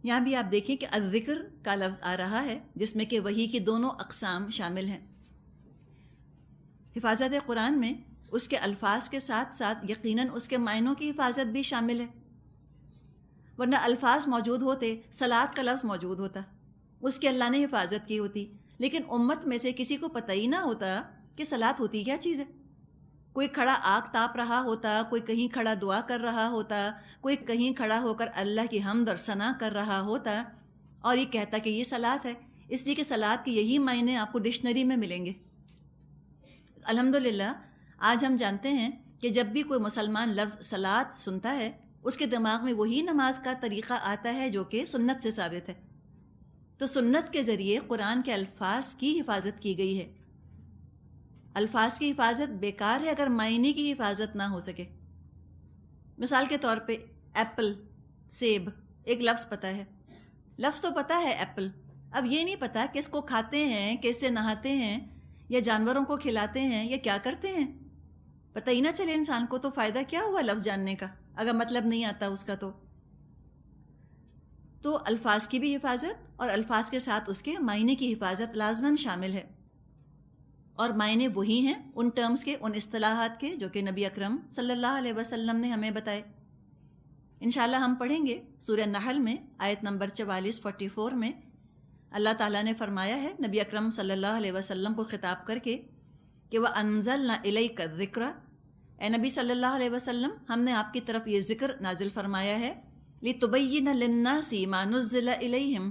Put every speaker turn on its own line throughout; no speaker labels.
یہاں بھی آپ دیکھیں کہ الذکر کا لفظ آ رہا ہے جس میں کہ وحی کی دونوں اقسام شامل ہیں۔ حفاظت قرآن میں اس کے الفاظ کے ساتھ ساتھ یقیناً اس کے معنوں کی حفاظت بھی شامل ہے، ورنہ الفاظ موجود ہوتے، صلاۃ کا لفظ موجود ہوتا، اس کی اللہ نے حفاظت کی ہوتی، لیکن امت میں سے کسی کو پتہ ہی نہ ہوتا کہ صلاۃ ہوتی کیا چیز ہے۔ کوئی کھڑا آگ تاپ رہا ہوتا، کوئی کہیں کھڑا دعا کر رہا ہوتا، کوئی کہیں کھڑا ہو کر اللہ کی حمد اور ثنا کر رہا ہوتا اور یہ کہتا کہ یہ صلاۃ ہے، اس لیے کہ صلاۃ کے یہی معنی آپ کو ڈکشنری میں ملیں گے۔ الحمدللہ آج ہم جانتے ہیں کہ جب بھی کوئی مسلمان لفظ صلاۃ سنتا ہے اس کے دماغ میں وہی نماز کا طریقہ آتا ہے جو کہ سنت سے ثابت ہے۔ تو سنت کے ذریعے قرآن کے الفاظ کی حفاظت کی گئی ہے۔ الفاظ کی حفاظت بیکار ہے اگر معنی کی حفاظت نہ ہو سکے۔ مثال کے طور پہ ایپل، سیب، ایک لفظ پتہ ہے، لفظ تو پتہ ہے ایپل، اب یہ نہیں پتہ کہ اس کو کھاتے ہیں، کیسے نہاتے ہیں، یا جانوروں کو کھلاتے ہیں، یا کیا کرتے ہیں، پتہ ہی نہ چلے انسان کو، تو فائدہ کیا ہوا لفظ جاننے کا اگر مطلب نہیں آتا اس کا۔ تو الفاظ کی بھی حفاظت اور الفاظ کے ساتھ اس کے معنی کی حفاظت لازماً شامل ہے، اور معنی وہی ہیں ان ٹرمز کے، ان اصطلاحات کے جو کہ نبی اکرم صلی اللہ علیہ وسلم نے ہمیں بتائے۔ انشاءاللہ ہم پڑھیں گے سورہ نحل میں آیت نمبر 44 میں اللہ تعالیٰ نے فرمایا ہے نبی اکرم صلی اللہ علیہ وسلم کو خطاب کر کے کہ وَأَنزَلْنَا إِلَيْكَ الذِّكْرَ، اے نبی صلی اللہ علیہ وسلم ہم نے آپ کی طرف یہ ذکر نازل فرمایا ہے لِتُبَيِّنَ لِلنَّاسِ مَا نُزِّلَ إِلَيْهِمْ،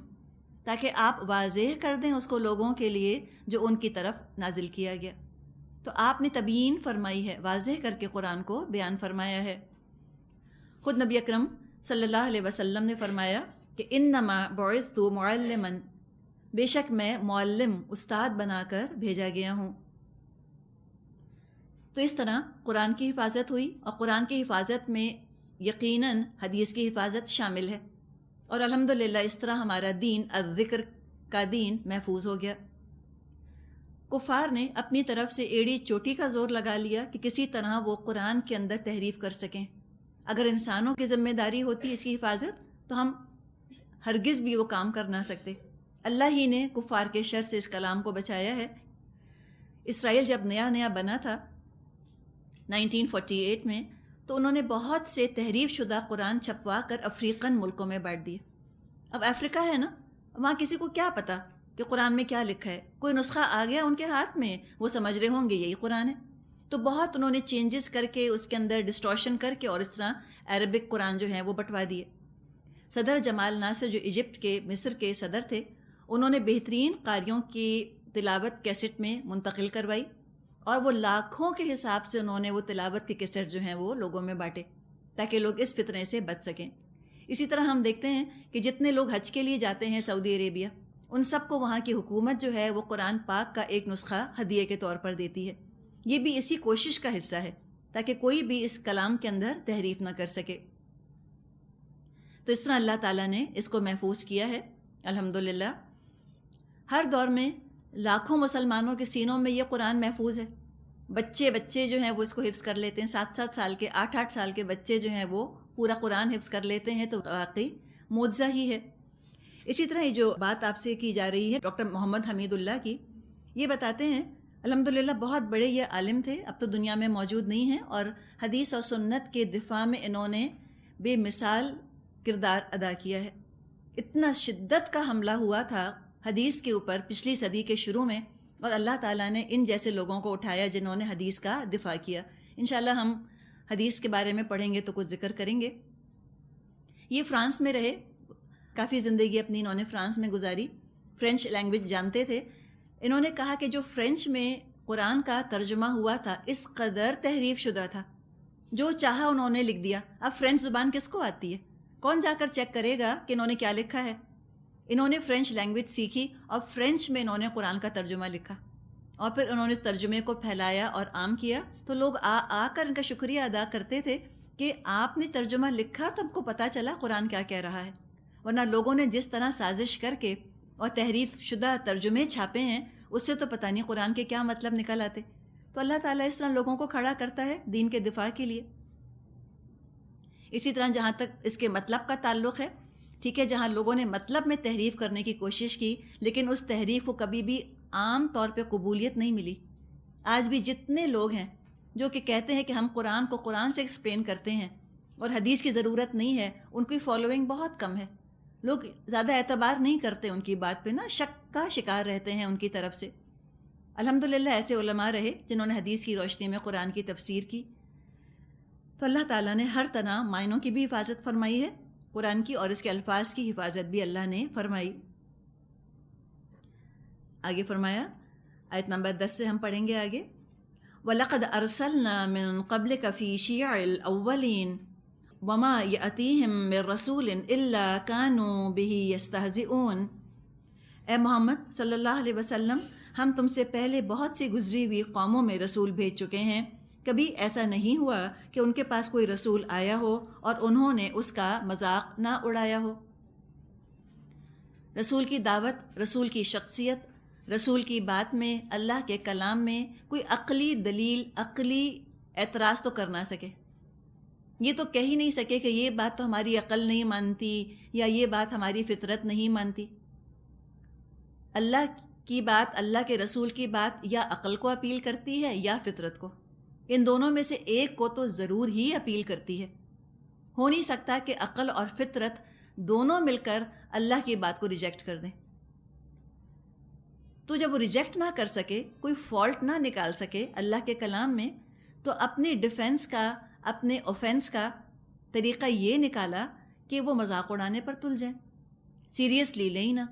تاکہ آپ واضح کر دیں اس کو لوگوں کے لیے جو ان کی طرف نازل کیا گیا۔ تو آپ نے تبیین فرمائی ہے، واضح کر کے قرآن کو بیان فرمایا ہے۔ خود نبی اکرم صلی اللہ علیہ وسلم نے فرمایا کہ انما بعثت معلما، بے شک میں معلم، استاد بنا کر بھیجا گیا ہوں۔ تو اس طرح قرآن کی حفاظت ہوئی، اور قرآن کی حفاظت میں یقیناً حدیث کی حفاظت شامل ہے، اور الحمدللہ اس طرح ہمارا دین الذکر کا دین محفوظ ہو گیا۔ کفار نے اپنی طرف سے ایڑی چوٹی کا زور لگا لیا کہ کسی طرح وہ قرآن کے اندر تحریف کر سکیں۔ اگر انسانوں کی ذمہ داری ہوتی اس کی حفاظت تو ہم ہرگز بھی وہ کام کر نہ سکتے۔ اللہ ہی نے کفار کے شر سے اس کلام کو بچایا ہے۔ اسرائیل جب نیا نیا بنا تھا 1948 میں، تو انہوں نے بہت سے تحریف شدہ قرآن چھپوا کر افریقن ملکوں میں بانٹ دیے۔ اب افریقہ ہے نا، وہاں کسی کو کیا پتا کہ قرآن میں کیا لکھا ہے، کوئی نسخہ آ گیا ان کے ہاتھ میں، وہ سمجھ رہے ہوں گے یہی قرآن ہے، تو بہت انہوں نے چینجز کر کے اس کے اندر ڈسٹورشن کر کے اور اس طرح عربک قرآن جو ہے وہ بٹوا دیے۔ صدر جمال ناصر جو ایجپٹ کے، مصر کے صدر تھے، انہوں نے بہترین قاریوں کی تلاوت کیسٹ میں منتقل کروائی، اور وہ لاکھوں کے حساب سے انہوں نے وہ تلاوت کے کیسٹ جو ہیں وہ لوگوں میں بانٹے تاکہ لوگ اس فتنے سے بچ سکیں۔ اسی طرح ہم دیکھتے ہیں کہ جتنے لوگ حج کے لیے جاتے ہیں سعودی عربیہ، ان سب کو وہاں کی حکومت جو ہے وہ قرآن پاک کا ایک نسخہ ہدیے کے طور پر دیتی ہے۔ یہ بھی اسی کوشش کا حصہ ہے تاکہ کوئی بھی اس کلام کے اندر تحریف نہ کر سکے۔ تو اس طرح اللہ تعالیٰ نے اس کو محفوظ کیا ہے الحمدللہ۔ ہر دور میں لاکھوں مسلمانوں کے سینوں میں یہ قرآن محفوظ ہے۔ بچے جو ہیں وہ اس کو حفظ کر لیتے ہیں، 7 سال کے، 8 سال کے بچے جو ہیں وہ پورا قرآن حفظ کر لیتے ہیں، تو واقعی معجزہ ہی ہے۔ اسی طرح یہ جو بات آپ سے کی جا رہی ہے ڈاکٹر محمد حمید اللہ کی، یہ بتاتے ہیں الحمدللہ بہت بڑے یہ عالم تھے، اب تو دنیا میں موجود نہیں ہیں، اور حدیث اور سنت کے دفاع میں انہوں نے بے مثال کردار ادا کیا ہے۔ اتنا شدت کا حملہ ہوا تھا حدیث کے اوپر پچھلی صدی کے شروع میں، اور اللہ تعالیٰ نے ان جیسے لوگوں کو اٹھایا جنہوں نے حدیث کا دفاع کیا۔ انشاءاللہ ہم حدیث کے بارے میں پڑھیں گے تو کچھ ذکر کریں گے۔ یہ فرانس میں رہے، کافی زندگی اپنی انہوں نے فرانس میں گزاری، فرینچ لینگویج جانتے تھے۔ انہوں نے کہا کہ جو فرینچ میں قرآن کا ترجمہ ہوا تھا اس قدر تحریف شدہ تھا، جو چاہا انہوں نے لکھ دیا۔ اب فرینچ زبان کس کو آتی ہے؟ کون جا کر چیک کرے گا کہ انہوں نے کیا لکھا ہے؟ انہوں نے فرینچ لینگویج سیکھی اور فرینچ میں انہوں نے قرآن کا ترجمہ لکھا، اور پھر انہوں نے اس ترجمے کو پھیلایا اور عام کیا، تو لوگ آ کر ان کا شکریہ ادا کرتے تھے کہ آپ نے ترجمہ لکھا تو ہم کو پتہ چلا قرآن کیا کہہ رہا ہے۔ ورنہ لوگوں نے جس طرح سازش کر کے اور تحریف شدہ ترجمے چھاپے ہیں، اس سے تو پتہ نہیں قرآن کے کیا مطلب نکل آتے۔ تو اللہ تعالیٰ اس طرح لوگوں کو کھڑا کرتا ہے دین کے دفاع کے لیے۔ اسی طرح جہاں تک اس کے مطلب کا تعلق ہے، ٹھیک ہے، جہاں لوگوں نے مطلب میں تحریف کرنے کی کوشش کی لیکن اس تحریف کو کبھی بھی عام طور پہ قبولیت نہیں ملی. آج بھی جتنے لوگ ہیں جو کہ کہتے ہیں کہ ہم قرآن کو قرآن سے ایکسپلین کرتے ہیں اور حدیث کی ضرورت نہیں ہے، ان کی فالوئنگ بہت کم ہے. لوگ زیادہ اعتبار نہیں کرتے ان کی بات پہ، نا شک کا شکار رہتے ہیں ان کی طرف سے. الحمدللہ ایسے علماء رہے جنہوں نے حدیث کی روشنی میں قرآن کی تفسیر کی. تو اللہ تعالیٰ نے ہر طرح معنوں کی بھی حفاظت فرمائی ہے قرآن کی، اور اس کے الفاظ کی حفاظت بھی اللہ نے فرمائی. آگے فرمایا آیت نمبر 10 سے ہم پڑھیں گے آگے. وَلَقَدْ أَرْسَلْنَا مِن قَبْلِكَ فِي شِيَعِ الْأَوَّلِينَ وَمَا يَأْتِيهِم مِّن رَّسُولٍ إِلَّا كَانُوا بِهِ يَسْتَهْزِئُونَ. اے محمد صلی اللہ علیہ وسلم، ہم تم سے پہلے بہت سی گزری ہوئی قوموں میں رسول بھیج چکے ہیں، کبھی ایسا نہیں ہوا کہ ان کے پاس کوئی رسول آیا ہو اور انہوں نے اس کا مذاق نہ اڑایا ہو. رسول کی دعوت، رسول کی شخصیت، رسول کی بات میں، اللہ کے کلام میں کوئی عقلی دلیل، عقلی اعتراض تو کر نہ سکے. یہ تو کہہ ہی نہیں سکے کہ یہ بات تو ہماری عقل نہیں مانتی یا یہ بات ہماری فطرت نہیں مانتی. اللہ کی بات، اللہ کے رسول کی بات یا عقل کو اپیل کرتی ہے یا فطرت کو. ان دونوں میں سے ایک کو تو ضرور ہی اپیل کرتی ہے. ہو نہیں سکتا کہ عقل اور فطرت دونوں مل کر اللہ کی بات کو ریجیکٹ کر دیں. تو جب وہ ریجیکٹ نہ کر سکے، کوئی فالٹ نہ نکال سکے اللہ کے کلام میں، تو اپنی ڈیفنس کا، اپنے اوفینس کا طریقہ یہ نکالا کہ وہ مذاق اڑانے پر تل جائیں، سیریسلی لیں ہی نہ.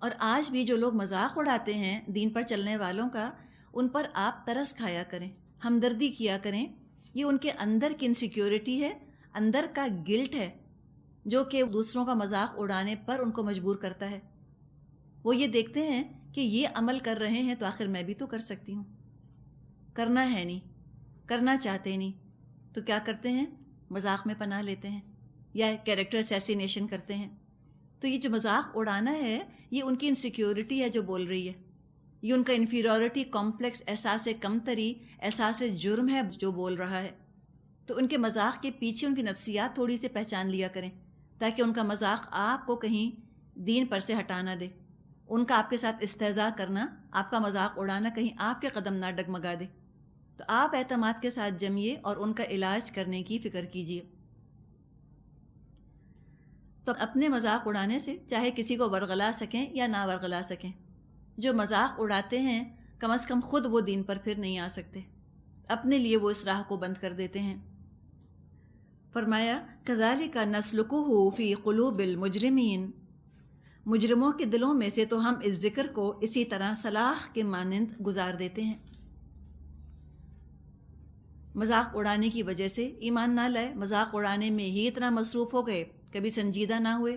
اور آج بھی جو لوگ مذاق اڑاتے ہیں دین پر چلنے والوں کا، ان پر آپ ترس کھایا کریں، ہمدردی کیا کریں. یہ ان کے اندر کی انسیکیورٹی ہے، اندر کا گلٹ ہے، جو کہ دوسروں کا مذاق اڑانے پر ان کو مجبور کرتا ہے. وہ یہ دیکھتے ہیں کہ یہ عمل کر رہے ہیں تو آخر میں بھی تو کر سکتی ہوں. کرنا ہے نہیں، کرنا چاہتے نہیں، تو کیا کرتے ہیں؟ مذاق میں پناہ لیتے ہیں یا کیریکٹر اسیسینیشن کرتے ہیں. تو یہ جو مذاق اڑانا ہے، یہ ان کی انسیکیورٹی ہے جو بول رہی ہے. یہ ان کا انفیریورٹی کمپلیکس، احساس کمتری، احساس جرم ہے جو بول رہا ہے. تو ان کے مذاق کے پیچھے ان کی نفسیات تھوڑی سی پہچان لیا کریں، تاکہ ان کا مذاق آپ کو کہیں دین پر سے ہٹا نہ دے. ان کا آپ کے ساتھ استہزاء کرنا، آپ کا مذاق اڑانا کہیں آپ کے قدم نہ ڈگمگا دے. تو آپ اعتماد کے ساتھ جمیے اور ان کا علاج کرنے کی فکر کیجیے. تو اپنے مذاق اڑانے سے چاہے کسی کو ورغلا سکیں یا نہ ورغلا سکیں، جو مذاق اڑاتے ہیں کم از کم خود وہ دین پر پھر نہیں آ سکتے، اپنے لیے وہ اس راہ کو بند کر دیتے ہیں. فرمایا کذالک نسلکہ فی قلوب المجرمین. مجرموں کے دلوں میں سے تو ہم اس ذکر کو اسی طرح سلاخ کے مانند گزار دیتے ہیں. مذاق اڑانے کی وجہ سے ایمان نہ لائے، مذاق اڑانے میں ہی اتنا مصروف ہو گئے، کبھی سنجیدہ نہ ہوئے.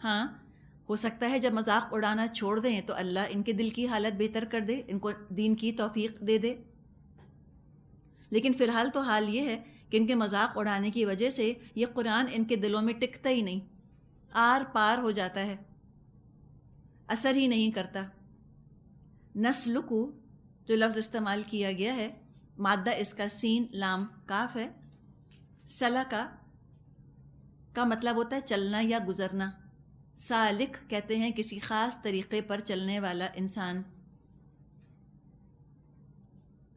ہاں، ہو سکتا ہے جب مذاق اڑانا چھوڑ دیں تو اللہ ان کے دل کی حالت بہتر کر دے، ان کو دین کی توفیق دے دے. لیکن فی الحال تو حال یہ ہے کہ ان کے مذاق اڑانے کی وجہ سے یہ قرآن ان کے دلوں میں ٹکتا ہی نہیں، آر پار ہو جاتا ہے، اثر ہی نہیں کرتا. نسلکو جو لفظ استعمال کیا گیا ہے، مادہ اس کا سین لام کاف ہے. سلکا کا مطلب ہوتا ہے چلنا یا گزرنا. سالک کہتے ہیں کسی خاص طریقے پر چلنے والا انسان.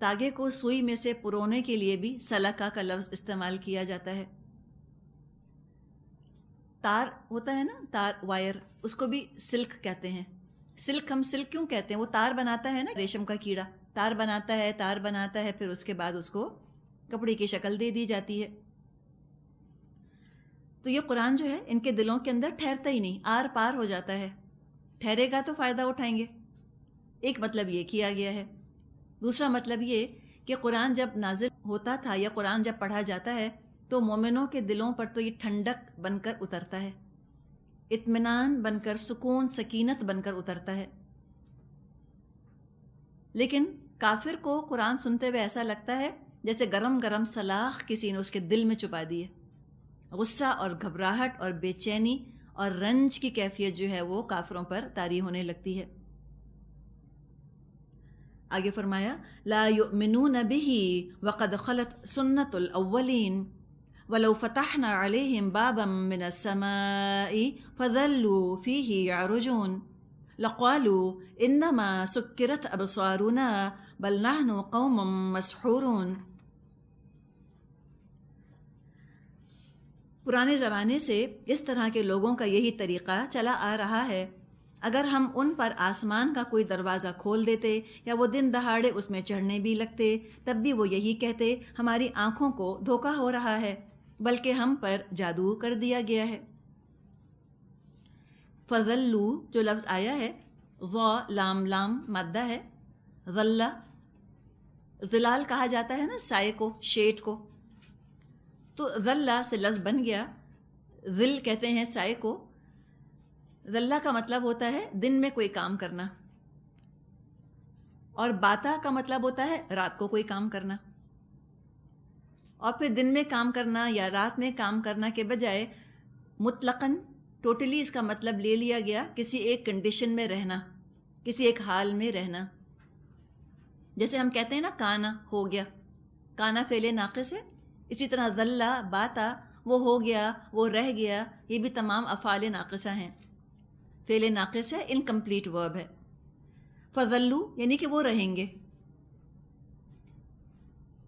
تاگے کو سوئی میں سے پرونے کے لیے بھی سلکا کا لفظ استعمال کیا جاتا ہے. تار ہوتا ہے نا، تار، وائر، اس کو بھی سلک کہتے ہیں. سلک ہم سلک کیوں کہتے ہیں؟ وہ تار بناتا ہے نا، ریشم کا کیڑا تار بناتا ہے، تار بناتا ہے، پھر اس کے بعد اس کو کپڑے کی شکل دے دی جاتی ہے. تو یہ قرآن جو ہے ان کے دلوں کے اندر ٹھہرتا ہی نہیں، آر پار ہو جاتا ہے. ٹھہرے گا تو فائدہ اٹھائیں گے. ایک مطلب یہ کیا گیا ہے. دوسرا مطلب یہ کہ قرآن جب نازل ہوتا تھا یا قرآن جب پڑھا جاتا ہے تو مومنوں کے دلوں پر تو یہ ٹھنڈک بن کر اترتا ہے، اطمینان بن کر، سکون، سکینت بن کر اترتا ہے. لیکن کافر کو قرآن سنتے ہوئے ایسا لگتا ہے جیسے گرم گرم سلاخ کسی نے اس کے دل میں چھپا دی ہے. غصہ اور گھبراہٹ اور بے چینی اور رنج کی کیفیت جو ہے وہ کافروں پر طاری ہونے لگتی ہے. آگے فرمایا لا یؤمنون بہ وقد خلت سنت الاولین. وَلَوْ فَتَحْنَا عَلَيْهِمْ بَابًا مِّنَ السَّمَاءِ فَظَلُّوا فِيهِ يَعْرُجُونَ لَقَالُوا إِنَّمَا سُكِّرَتْ أَبْصَارُنَا بَلْ نَحْنُ قَوْمٌ مَّسْحُورُونَ۔ پرانے زمانے سے اس طرح کے لوگوں کا یہی طریقہ چلا آ رہا ہے۔ اگر ہم ان پر آسمان کا کوئی دروازہ کھول دیتے یا وہ دن دہاڑے اس میں چڑھنے بھی لگتے، تب بھی وہ یہی کہتے ہماری آنکھوں کو دھوکہ ہو رہا ہے، بلکہ ہم پر جادو کر دیا گیا ہے۔ فَظَلُّوا جو لفظ آیا ہے، ظا لام لام مادہ ہے، ظلہ ظلال کہا جاتا ہے نا سائے کو، شیڈ کو، تو ظلہ سے لفظ بن گیا۔ ظل کہتے ہیں سائے کو، ظلہ کا مطلب ہوتا ہے دن میں کوئی کام کرنا، اور باتا کا مطلب ہوتا ہے رات کو کوئی کام کرنا۔ اور پھر دن میں کام کرنا یا رات میں کام کرنا کے بجائے مطلقاً ٹوٹلی اس کا مطلب لے لیا گیا کسی ایک کنڈیشن میں رہنا، کسی ایک حال میں رہنا۔ جیسے ہم کہتے ہیں نا کانا ہو گیا، کانا فعل ناقص ہے، اسی طرح ظلہ باتا وہ ہو گیا، وہ رہ گیا، یہ بھی تمام افعال ناقصہ ہیں، فعل ناقص ہے، انکمپلیٹ ورب ہے۔ فظلوا یعنی کہ وہ رہیں گے،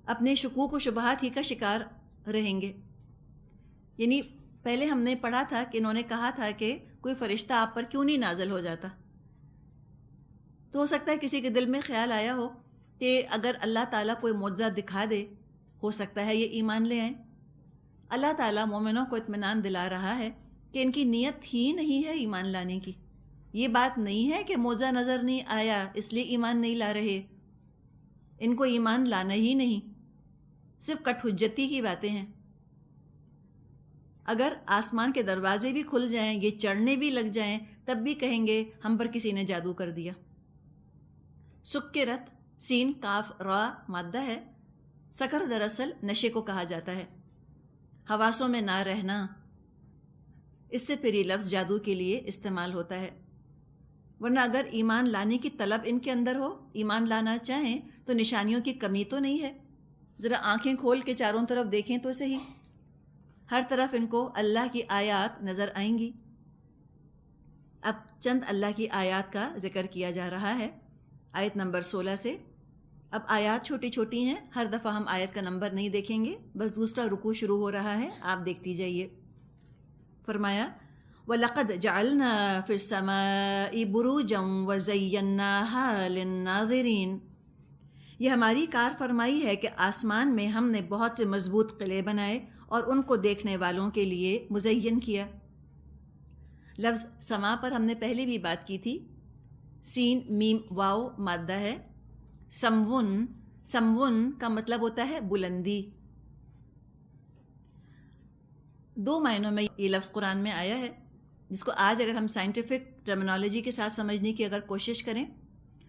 اپنے شکوک و شبہات ہی کا شکار رہیں گے۔ یعنی پہلے ہم نے پڑھا تھا کہ انہوں نے کہا تھا کہ کوئی فرشتہ آپ پر کیوں نہیں نازل ہو جاتا، تو ہو سکتا ہے کسی کے دل میں خیال آیا ہو کہ اگر اللہ تعالیٰ کوئی معجزہ دکھا دے، ہو سکتا ہے یہ ایمان لے آئیں۔ اللہ تعالیٰ مومنوں کو اطمینان دلا رہا ہے کہ ان کی نیت ہی نہیں ہے ایمان لانے کی، یہ بات نہیں ہے کہ معجزہ نظر نہیں آیا اس لیے ایمان نہیں لا رہے، ان کو ایمان لانا ہی نہیں، صرف کٹ حجتی کی باتیں ہیں۔ اگر آسمان کے دروازے بھی کھل جائیں، یہ چڑھنے بھی لگ جائیں، تب بھی کہیں گے ہم پر کسی نے جادو کر دیا۔ سکرت سین کاف را مادہ ہے، سکر دراصل نشے کو کہا جاتا ہے، حواسوں میں نہ رہنا، اس سے پھر یہ لفظ جادو کے لیے استعمال ہوتا ہے۔ ورنہ اگر ایمان لانے کی طلب ان کے اندر ہو، ایمان لانا چاہیں، تو نشانیوں کی کمی تو نہیں ہے۔ ذرا آنکھیں کھول کے چاروں طرف دیکھیں تو صحیح، ہر طرف ان کو اللہ کی آیات نظر آئیں گی۔ اب چند اللہ کی آیات کا ذکر کیا جا رہا ہے آیت نمبر 16 سے۔ اب آیات چھوٹی چھوٹی ہیں، ہر دفعہ ہم آیت کا نمبر نہیں دیکھیں گے، بس دوسرا رکوع شروع ہو رہا ہے، آپ دیکھتی جائیے۔ فرمایا وَلَقَدْ جَعَلْنَا فِي السَّمَاءِ بُرُوجًا وَزَيَّنَّاهَا لِلنَّاظِرِينَ، یہ ہماری کار فرمائی ہے کہ آسمان میں ہم نے بہت سے مضبوط قلعے بنائے اور ان کو دیکھنے والوں کے لیے مزین کیا۔ لفظ سما پر ہم نے پہلے بھی بات کی تھی، سین میم واو مادہ ہے۔ سمون، سمون کا مطلب ہوتا ہے بلندی۔ دو معنوں میں یہ لفظ قرآن میں آیا ہے، جس کو آج اگر ہم سائنٹیفک ٹرمنالوجی کے ساتھ سمجھنے کی اگر کوشش کریں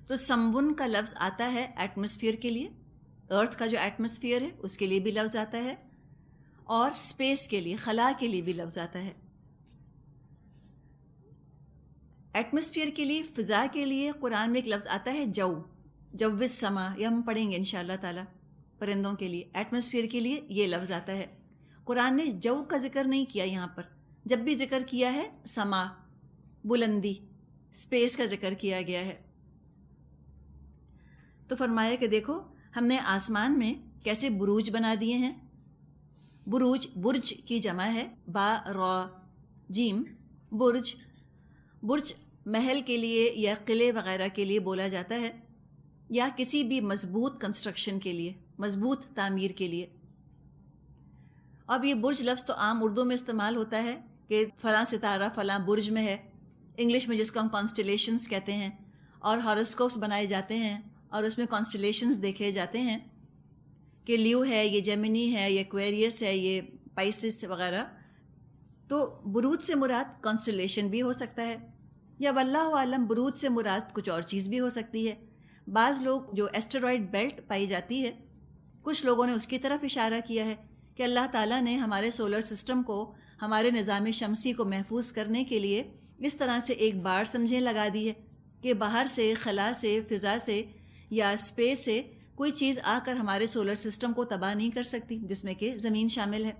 تو سمون کا لفظ آتا ہے ایٹماسفیئر کے لیے، ارتھ کا جو ایٹماسفیئر ہے اس کے لیے بھی لفظ آتا ہے، اور اسپیس کے لیے، خلا کے لیے بھی لفظ آتا ہے۔ ایٹماسفیئر کے لیے، فضا کے لیے قرآن میں ایک لفظ آتا ہے جو، جو السما، یہ ہم پڑھیں گے انشاءاللہ تعالی۔ پرندوں کے لیے ایٹماسفیئر کے لیے یہ لفظ آتا ہے۔ قرآن نے جو کا ذکر نہیں کیا یہاں پر، جب بھی ذکر کیا ہے سما، بلندی، اسپیس کا ذکر کیا گیا ہے۔ تو فرمایا کہ دیکھو ہم نے آسمان میں کیسے بروج بنا دیے ہیں۔ بروج برج کی جمع ہے، با را جیم، برج۔ برج محل کے لیے یا قلعے وغیرہ کے لیے بولا جاتا ہے، یا کسی بھی مضبوط کنسٹرکشن کے لیے، مضبوط تعمیر کے لیے۔ اب یہ برج لفظ تو عام اردو میں استعمال ہوتا ہے کہ فلاں ستارہ فلاں برج میں ہے، انگلش میں جس کو ہم کانسٹیلیشنز کہتے ہیں، اور ہاروسکوپس بنائے جاتے ہیں اور اس میں کانسٹیلیشنز دیکھے جاتے ہیں کہ لیو ہے، یہ جیمنی ہے، یہ ایکویریس ہے، یہ پائسس وغیرہ۔ تو بروج سے مراد کانسٹیلیشن بھی ہو سکتا ہے، یا واللہ عالم بروج سے مراد کچھ اور چیز بھی ہو سکتی ہے۔ بعض لوگ جو ایسٹرائڈ بیلٹ پائی جاتی ہے، کچھ لوگوں نے اس کی طرف اشارہ کیا ہے کہ اللہ تعالیٰ نے ہمارے سولر سسٹم کو، ہمارے نظام شمسی کو محفوظ کرنے کے لیے اس طرح سے ایک باڑ سمجھیں لگا دی ہے کہ باہر سے، خلا سے، فضا سے یا اسپیس سے کوئی چیز آ کر ہمارے سولر سسٹم کو تباہ نہیں کر سکتی، جس میں کہ زمین شامل ہے۔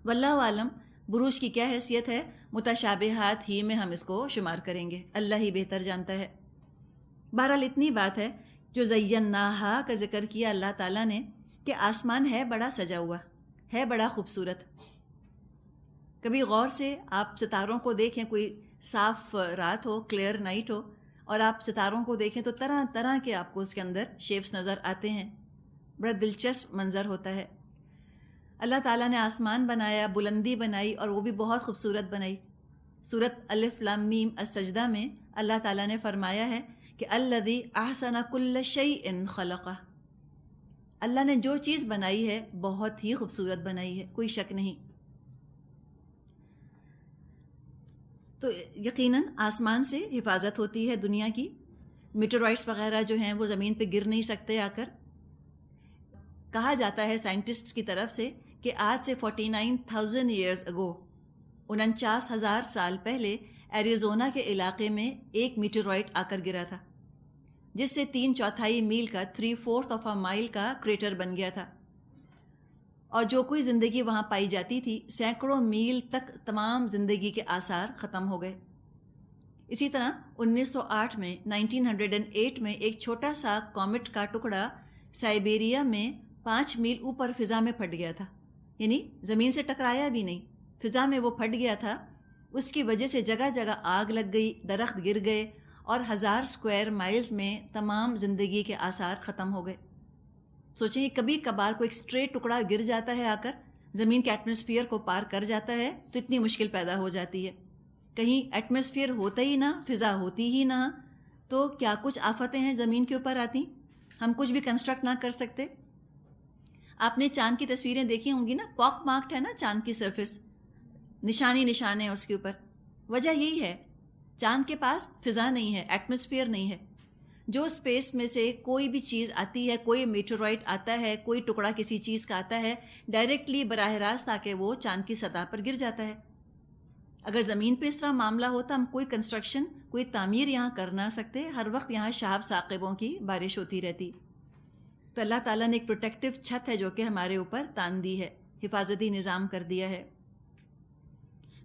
واللہ عالم بروج کی کیا حیثیت ہے، متشابہات ہی میں ہم اس کو شمار کریں گے، اللہ ہی بہتر جانتا ہے۔ بہرحال اتنی بات ہے جو زیناہا کا ذکر کیا اللہ تعالیٰ نے کہ آسمان ہے بڑا سجا ہوا، ہے بڑا خوبصورت۔ کبھی غور سے آپ ستاروں کو دیکھیں، کوئی صاف رات ہو، کلیئر نائٹ ہو، اور آپ ستاروں کو دیکھیں تو طرح طرح کے آپ کو اس کے اندر شیپس نظر آتے ہیں، بڑا دلچسپ منظر ہوتا ہے۔ اللہ تعالیٰ نے آسمان بنایا، بلندی بنائی، اور وہ بھی بہت خوبصورت بنائی۔ سورۃ الف لام میم السجدہ میں اللہ تعالیٰ نے فرمایا ہے کہ الذی احسن کل شیء خلقہ، اللہ نے جو چیز بنائی ہے بہت ہی خوبصورت بنائی ہے، کوئی شک نہیں۔ تو یقیناً آسمان سے حفاظت ہوتی ہے دنیا کی، میٹرائٹس وغیرہ جو ہیں وہ زمین پہ گر نہیں سکتے آ کر۔ کہا جاتا ہے سائنٹسٹس کی طرف سے کہ آج سے 49,000 ایئرز اگو، 49,000 سال پہلے ایریزونا کے علاقے میں ایک میٹرائٹ آ کر گرا تھا، جس سے 3/4 میل کا 3/4 مائل کا کریٹر بن گیا تھا، اور جو کوئی زندگی وہاں پائی جاتی تھی سینکڑوں میل تک تمام زندگی کے آثار ختم ہو گئے۔ اسی طرح 1908 میں 1908 میں ایک چھوٹا سا کومٹ کا ٹکڑا سائبیریا میں 5 میل اوپر فضا میں پھٹ گیا تھا، یعنی زمین سے ٹکرایا بھی نہیں، فضا میں وہ پھٹ گیا تھا۔ اس کی وجہ سے جگہ جگہ آگ لگ گئی، درخت گر گئے، اور 1000 اسکوائر مائلز میں تمام زندگی کے آثار ختم ہو گئے۔ سوچیں کبھی کبھار کوئی ایک اسٹریٹ ٹکڑا گر جاتا ہے آ کر زمین کے ایٹماسفیئر کو پار کر جاتا ہے تو اتنی مشکل پیدا ہو جاتی ہے۔ کہیں ایٹماسفیئر ہوتا ہی نہ، فضا ہوتی ہی نہ، تو کیا کچھ آفتیں ہیں زمین کے اوپر آتی، ہم کچھ بھی کنسٹرکٹ نہ کر سکتے۔ آپ نے چاند کی تصویریں دیکھی ہوں گی نا، پاک مارکڈ ہے نا چاند کی سرفس، نشان ہے اس کے اوپر۔ وجہ یہی ہے، چاند کے پاس فضا نہیں ہے، ایٹماسفیئر نہیں ہے۔ جو اسپیس میں سے کوئی بھی چیز آتی ہے، کوئی میٹرائٹ آتا ہے، کوئی ٹکڑا کسی چیز کا آتا ہے، ڈائریکٹلی براہ راست آ کے وہ چاند کی سطح پر گر جاتا ہے۔ اگر زمین پہ اس طرح معاملہ ہوتا، ہم کوئی کنسٹرکشن، کوئی تعمیر یہاں کر نہ سکتے، ہر وقت یہاں شہاب ثاقبوں کی بارش ہوتی رہتی۔ تو اللہ تعالیٰ نے ایک پروٹیکٹیو چھت ہے جو کہ ہمارے اوپر تان دی ہے، حفاظتی نظام کر دیا ہے۔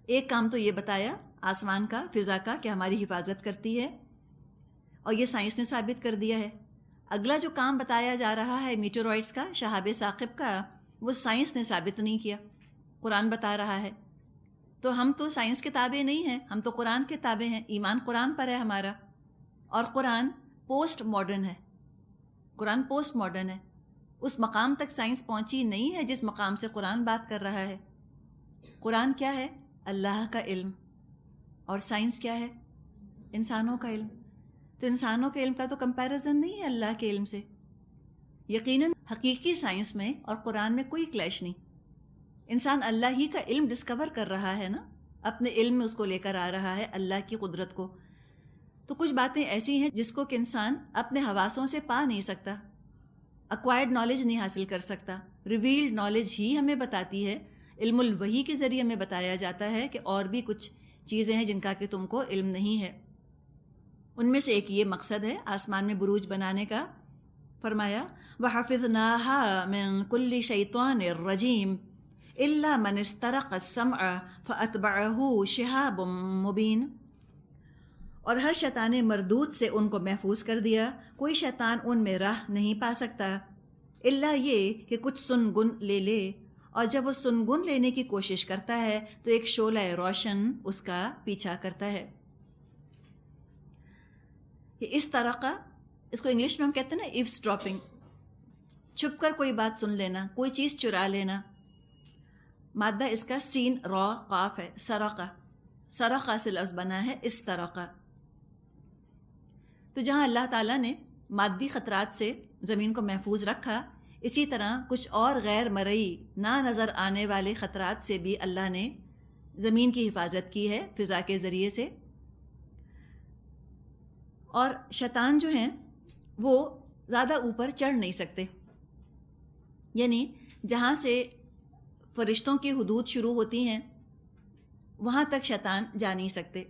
ایک کام تو یہ بتایا آسمان کا، فضا کا، کہ ہماری حفاظت کرتی ہے، اور یہ سائنس نے ثابت کر دیا ہے۔ اگلا جو کام بتایا جا رہا ہے میٹرائٹس کا، شہاب ثاقب کا، وہ سائنس نے ثابت نہیں کیا، قرآن بتا رہا ہے۔ تو ہم تو سائنس کے تابع نہیں ہیں، ہم تو قرآن کے تابع ہیں، ایمان قرآن پر ہے ہمارا، اور قرآن پوسٹ ماڈرن ہے، قرآن پوسٹ ماڈرن ہے، اس مقام تک سائنس پہنچی نہیں ہے جس مقام سے قرآن بات کر رہا ہے۔ قرآن کیا ہے؟ اللہ کا علم، اور سائنس کیا ہے؟ انسانوں کا علم۔ تو انسانوں کے علم کا تو کمپیریزن نہیں ہے اللہ کے علم سے۔ یقیناً حقیقی سائنس میں اور قرآن میں کوئی کلیش نہیں، انسان اللہ ہی کا علم ڈسکور کر رہا ہے نا، اپنے علم میں اس کو لے کر آ رہا ہے اللہ کی قدرت کو۔ تو کچھ باتیں ایسی ہیں جس کو کہ انسان اپنے حواسوں سے پا نہیں سکتا، ایکوائرڈ نالج نہیں حاصل کر سکتا، ریویلڈ نالج ہی ہمیں بتاتی ہے، علم الوحی کے ذریعے ہمیں بتایا جاتا ہے کہ اور بھی کچھ چیزیں ہیں جن کا کہ تم کو علم نہیں ہے۔ ان میں سے ایک یہ مقصد ہے آسمان میں بروج بنانے کا۔ فرمایا وَحَفِظْنَاهَا مِن كُلِّ شَيْطَانٍ رَجِيمٍ إِلَّا مَنِ اسْتَرَقَ السَّمْعَ فَأَتْبَعَهُ شِهَابٌ مُّبِينٌ، اور ہر شیطان مردود سے ان کو محفوظ کر دیا، کوئی شیطان ان میں راہ نہیں پا سکتا، الا یہ کہ کچھ سنگن لے لے، اور جب وہ سنگن لینے کی کوشش کرتا ہے تو ایک شعلہ روشن اس کا پیچھا کرتا ہے۔ یہ اس طرح کا، اس کو انگلش میں ہم کہتے ہیں نا ایوس ڈراپنگ، چھپ کر کوئی بات سن لینا، کوئی چیز چرا لینا۔ مادہ اس کا سین را قاف ہے، سرقہ، سرقہ سے لفظ بنا ہے اس طرح کا۔ تو جہاں اللہ تعالیٰ نے مادی خطرات سے زمین کو محفوظ رکھا، اسی طرح کچھ اور غیر مرئی نہ نظر آنے والے خطرات سے بھی اللہ نے زمین کی حفاظت کی ہے فضا کے ذریعے سے۔ اور شیطان جو ہیں وہ زیادہ اوپر چڑھ نہیں سکتے، یعنی جہاں سے فرشتوں کی حدود شروع ہوتی ہیں وہاں تک شیطان جا نہیں سکتے۔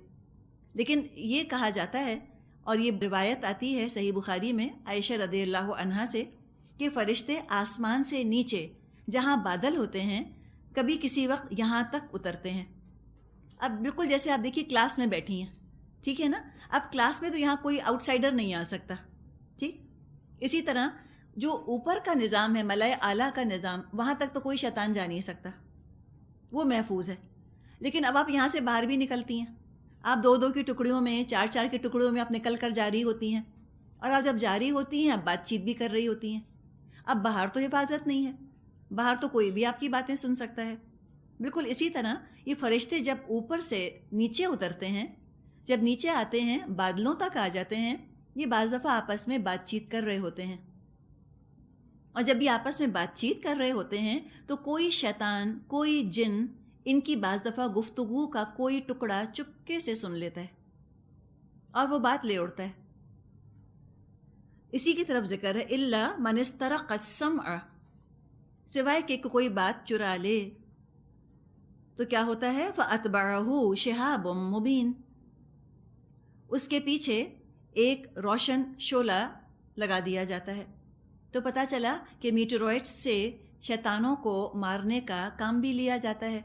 لیکن یہ کہا جاتا ہے، اور یہ روایت آتی ہے صحیح بخاری میں عائشہ رضی اللہ عنہا سے، کہ فرشتے آسمان سے نیچے جہاں بادل ہوتے ہیں کبھی کسی وقت یہاں تک اترتے ہیں. اب بالکل جیسے آپ دیکھیے کلاس میں بیٹھی ہیں, ٹھیک ہے نا, اب کلاس میں تو یہاں کوئی آؤٹ سائڈر نہیں آ سکتا, ٹھیک. اسی طرح جو اوپر کا نظام ہے, ملائے اعلیٰ کا نظام, وہاں تک تو کوئی شیطان جا نہیں سکتا, وہ محفوظ ہے. لیکن اب آپ یہاں سے باہر بھی نکلتی ہیں, آپ 2-2 کی ٹکڑیوں میں, 4-4 کی ٹکڑیوں میں آپ نکل کر جاری ہوتی ہیں, اور آپ جب جاری ہوتی ہیں اب بات چیت بھی کر رہی ہوتی ہیں. اب باہر تو حفاظت نہیں ہے, باہر تو کوئی بھی آپ کی باتیں سن سکتا ہے. بالکل اسی طرح یہ فرشتے جب اوپر سے نیچے اترتے ہیں, جب نیچے آتے ہیں, بادلوں تک آ جاتے ہیں, یہ بعض دفعہ آپس میں بات چیت کر رہے ہوتے ہیں. اور جب یہ آپس میں بات چیت کر رہے ہوتے ہیں تو کوئی شیطان, کوئی جن ان کی بعض دفعہ گفتگو کا کوئی ٹکڑا چپکے سے سن لیتا ہے اور وہ بات لے اڑتا ہے. اسی کی طرف ذکر ہے, الا من استرق السمع, سوائے کہ کوئی بات چرا لے تو کیا ہوتا ہے, فَأَتْبَعَهُ شِهَابٌ مُبِينٌ, اس کے پیچھے ایک روشن شعلہ لگا دیا جاتا ہے. تو پتہ چلا کہ میٹیورائٹس سے شیطانوں کو مارنے کا کام بھی لیا جاتا ہے.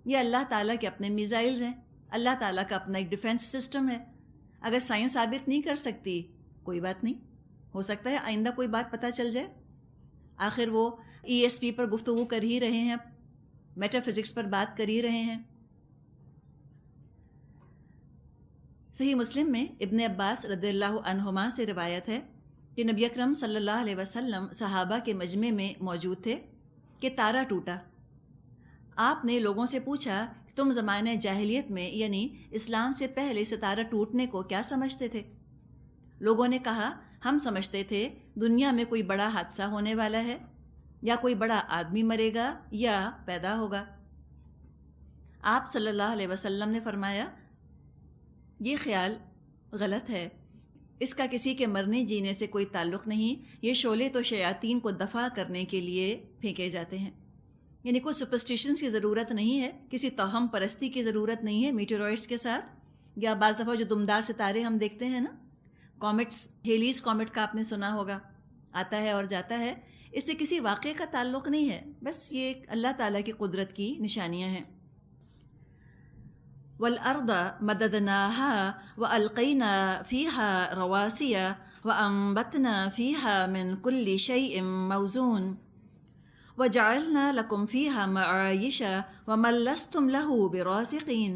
یہ اللہ تعالیٰ کے اپنے میزائلز ہیں, اللہ تعالیٰ کا اپنا ایک ڈیفنس سسٹم ہے. اگر سائنس ثابت نہیں کر سکتی کوئی بات نہیں, ہو سکتا ہے آئندہ کوئی بات پتہ چل جائے. آخر وہ ESP پر گفتگو کر ہی رہے ہیں, میٹا فزکس پر بات کر ہی رہے ہیں. صحیح مسلم میں ابن عباس رضی اللہ عنہما سے روایت ہے کہ نبی اکرم صلی اللہ علیہ وسلم صحابہ کے مجمع میں موجود تھے کہ تارا ٹوٹا. آپ نے لوگوں سے پوچھا کہ تم زمانہ جاہلیت میں یعنی اسلام سے پہلے ستارہ ٹوٹنے کو کیا سمجھتے تھے؟ لوگوں نے کہا, ہم سمجھتے تھے دنیا میں کوئی بڑا حادثہ ہونے والا ہے, یا کوئی بڑا آدمی مرے گا یا پیدا ہوگا. آپ صلی اللہ علیہ وسلم نے فرمایا, یہ خیال غلط ہے, اس کا کسی کے مرنے جینے سے کوئی تعلق نہیں. یہ شعلے تو شیاطین کو دفع کرنے کے لیے پھینکے جاتے ہیں. یعنی کوئی سپرسٹیشنز کی ضرورت نہیں ہے, کسی توہم پرستی کی ضرورت نہیں ہے میٹیورائٹس کے ساتھ. یا بعض دفعہ جو دمدار ستارے ہم دیکھتے ہیں نا, کومیٹس, ہیلیز کومیٹ کا آپ نے سنا ہوگا, آتا ہے اور جاتا ہے, اس سے کسی واقعے کا تعلق نہیں ہے, بس یہ ایک اللہ تعالیٰ کی قدرت کی نشانیاں ہیں. وَالْأَرْضَ مَدَدْنَاهَا وَأَلْقَيْنَا فِيهَا رَوَاسِيَ وَأَنبَتْنَا فِيهَا مِنْ كُلِّ شَيْءٍ مَوْزُونٍ وَجَعَلْنَا لَكُمْ فِيهَا مَعَايِشَ وَمَن لَّسْتُمْ لَهُ بِرَازِقِينَ.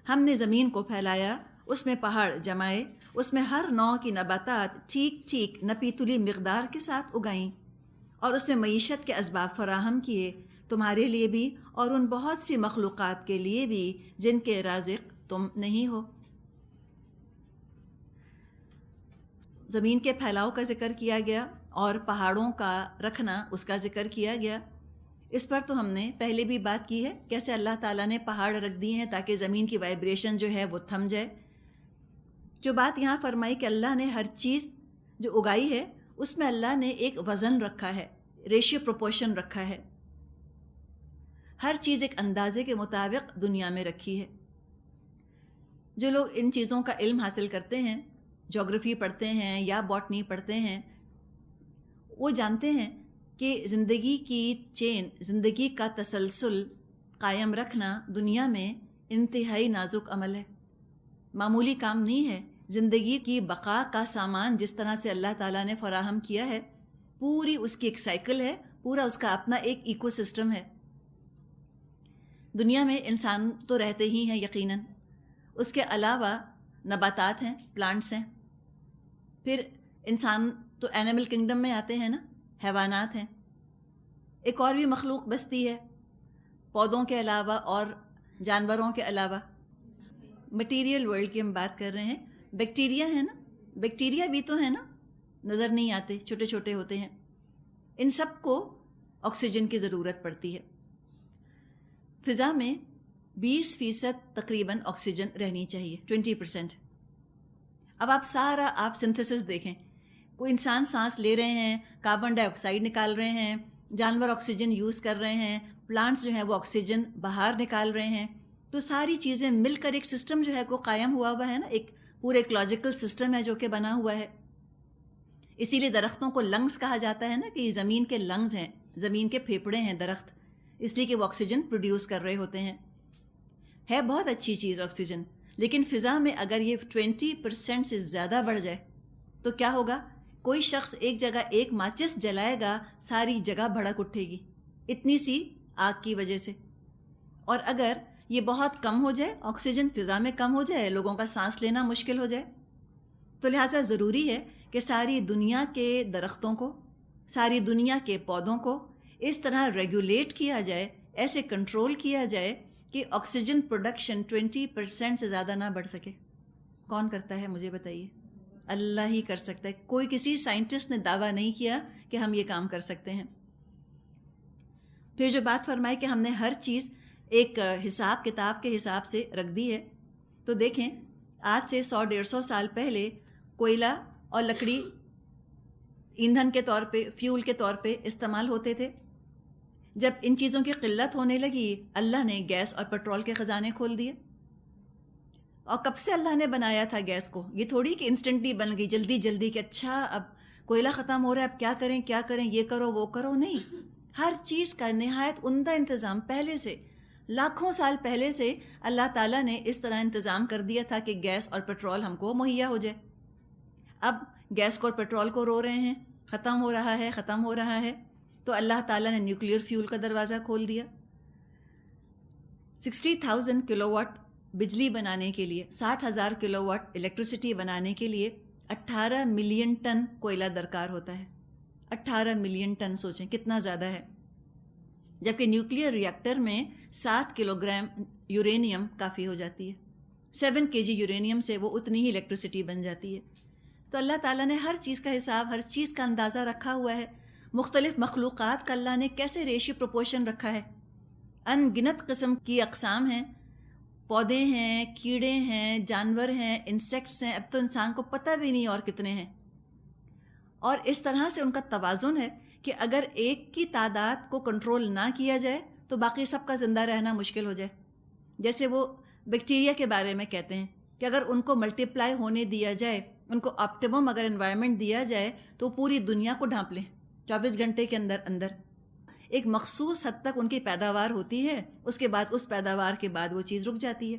ہم نے زمین کو پھیلایا, اس میں پہاڑ جمائے, اس میں ہر نوع کی نباتات ٹھیک ٹھیک نپی تلی مقدار کے ساتھ اگائیں, اور اس میں معیشت کے اسباب فراہم کیے تمہارے لیے بھی اور ان بہت سی مخلوقات کے لیے بھی جن کے رازق تم نہیں ہو. زمین کے پھیلاؤ کا ذکر کیا گیا اور پہاڑوں کا رکھنا اس کا ذکر کیا گیا. اس پر تو ہم نے پہلے بھی بات کی ہے, کیسے اللہ تعالیٰ نے پہاڑ رکھ دیے ہیں تاکہ زمین کی وائبریشن جو ہے وہ تھم جائے. جو بات یہاں فرمائی کہ اللہ نے ہر چیز جو اگائی ہے اس میں اللہ نے ایک وزن رکھا ہے, ریشیو پروپورشن رکھا ہے. ہر چیز ایک اندازے کے مطابق دنیا میں رکھی ہے. جو لوگ ان چیزوں کا علم حاصل کرتے ہیں, جغرافی پڑھتے ہیں یا باٹنی پڑھتے ہیں, وہ جانتے ہیں کہ زندگی کی چین, زندگی کا تسلسل قائم رکھنا دنیا میں انتہائی نازک عمل ہے, معمولی کام نہیں ہے. زندگی کی بقا کا سامان جس طرح سے اللہ تعالیٰ نے فراہم کیا ہے, پوری اس کی ایک سائیکل ہے, پورا اس کا اپنا ایک ایکو سسٹم ہے. دنیا میں انسان تو رہتے ہی ہیں یقیناً, اس کے علاوہ نباتات ہیں, پلانٹس ہیں, پھر انسان تو اینیمل کنگڈم میں آتے ہیں نا, حیوانات ہیں, ایک اور بھی مخلوق بستی ہے پودوں کے علاوہ اور جانوروں کے علاوہ. مٹیریل ورلڈ کی ہم بات کر رہے ہیں. بیکٹیریا ہے نا, بیکٹیریا بھی تو ہے نا, نظر نہیں آتے, چھوٹے چھوٹے ہوتے ہیں. ان سب کو آکسیجن کی ضرورت پڑتی ہے. فضا میں 20% تقریباً آکسیجن رہنی چاہیے, 20%. اب آپ سارا آپ سنتھسس دیکھیں, کوئی انسان سانس لے رہے ہیں, کاربن ڈائی آکسائڈ نکال رہے ہیں, جانور آکسیجن یوز کر رہے ہیں, پلانٹس جو ہیں وہ آکسیجن باہر نکال رہے ہیں. تو ساری چیزیں مل کر ایک سسٹم جو ہے کو قائم ہوا ہے نا, ایک پورا ایکولوجیکل سسٹم ہے جو کہ بنا ہوا ہے. اسی لیے درختوں کو لنگز کہا جاتا ہے نا, کہ یہ زمین کے لنگز ہیں, زمین کے پھیپھڑے ہیں درخت, اس لیے کہ وہ آکسیجن پروڈیوس کر رہے ہوتے ہیں. ہے بہت اچھی چیز آکسیجن، لیکن فضا میں اگر یہ 20% سے زیادہ بڑھ جائے تو کیا ہوگا؟ کوئی شخص ایک جگہ ایک ماچس جلائے گا، ساری جگہ بھڑک اٹھے گی اتنی سی آگ کی وجہ سے. اور اگر یہ بہت کم ہو جائے، آکسیجن فضا میں کم ہو جائے، لوگوں کا سانس لینا مشکل ہو جائے، تو لہٰذا ضروری ہے کہ ساری دنیا کے درختوں کو، ساری دنیا کے پودوں کو اس طرح ریگولیٹ کیا جائے، ایسے کنٹرول کیا جائے کہ آکسیجن پروڈکشن 20% سے زیادہ نہ بڑھ سکے. کون کرتا ہے مجھے بتائیے؟ اللہ ہی کر سکتا ہے. کوئی کسی سائنٹسٹ نے دعویٰ نہیں کیا کہ ہم یہ کام کر سکتے ہیں. پھر جو بات فرمائی کہ ہم نے ہر چیز ایک حساب کتاب کے حساب سے رکھ دی ہے، تو دیکھیں آج سے 100-150 سال پہلے کوئلہ اور لکڑی ایندھن کے طور پہ، فیول کے طور پہ استعمال ہوتے تھے. جب ان چیزوں کی قلت ہونے لگی، اللہ نے گیس اور پیٹرول کے خزانے کھول دیے. اور کب سے اللہ نے بنایا تھا گیس کو؟ یہ تھوڑی کہ انسٹنٹلی بن گئی جلدی جلدی کہ اچھا اب کوئلہ ختم ہو رہا ہے، اب کیا کریں، یہ کرو وہ کرو. نہیں، ہر چیز کا نہایت عمدہ انتظام پہلے سے، لاکھوں سال پہلے سے اللہ تعالیٰ نے اس طرح انتظام کر دیا تھا کہ گیس اور پیٹرول ہم کو مہیا ہو جائے. اب گیس کو اور پیٹرول کو رو رہے ہیں، ختم ہو رہا ہے، تو اللہ تعالیٰ نے نیوکلیئر فیول کا دروازہ کھول دیا. 60,000 کلو واٹ بجلی بنانے کے لیے، 60,000 کلو واٹ الیکٹریسٹی بنانے کے لیے 18 ملین ٹن کوئلہ درکار ہوتا ہے. 18 ملین ٹن، سوچیں کتنا زیادہ ہے. جبکہ نیوکلیئر ریئیکٹر میں 7 کلو گرام یورینیم کافی ہو جاتی ہے. 7 kg یورینیم سے وہ اتنی ہی الیکٹریسٹی بن جاتی ہے. تو اللہ تعالیٰ نے ہر چیز کا حساب، ہر چیز کا اندازہ رکھا ہوا ہے. مختلف مخلوقات کا اللہ نے کیسے ریشیو پروپورشن رکھا ہے. ان گنت قسم کی اقسام ہیں، پودے ہیں، کیڑے ہیں، جانور ہیں، انسیکٹس ہیں، اب تو انسان کو پتہ بھی نہیں اور کتنے ہیں. اور اس طرح سے ان کا توازن ہے کہ اگر ایک کی تعداد کو کنٹرول نہ کیا جائے تو باقی سب کا زندہ رہنا مشکل ہو جائے. جیسے وہ بیکٹیریا کے بارے میں کہتے ہیں کہ اگر ان کو ملٹیپلائی ہونے دیا جائے، ان کو آپٹیمم اگر انوائرمنٹ دیا جائے تو پوری دنیا کو ڈھانپ لیں 24 گھنٹے کے اندر. ایک مخصوص حد تک ان کی پیداوار ہوتی ہے، اس کے بعد اس پیداوار کے بعد وہ چیز رک جاتی ہے.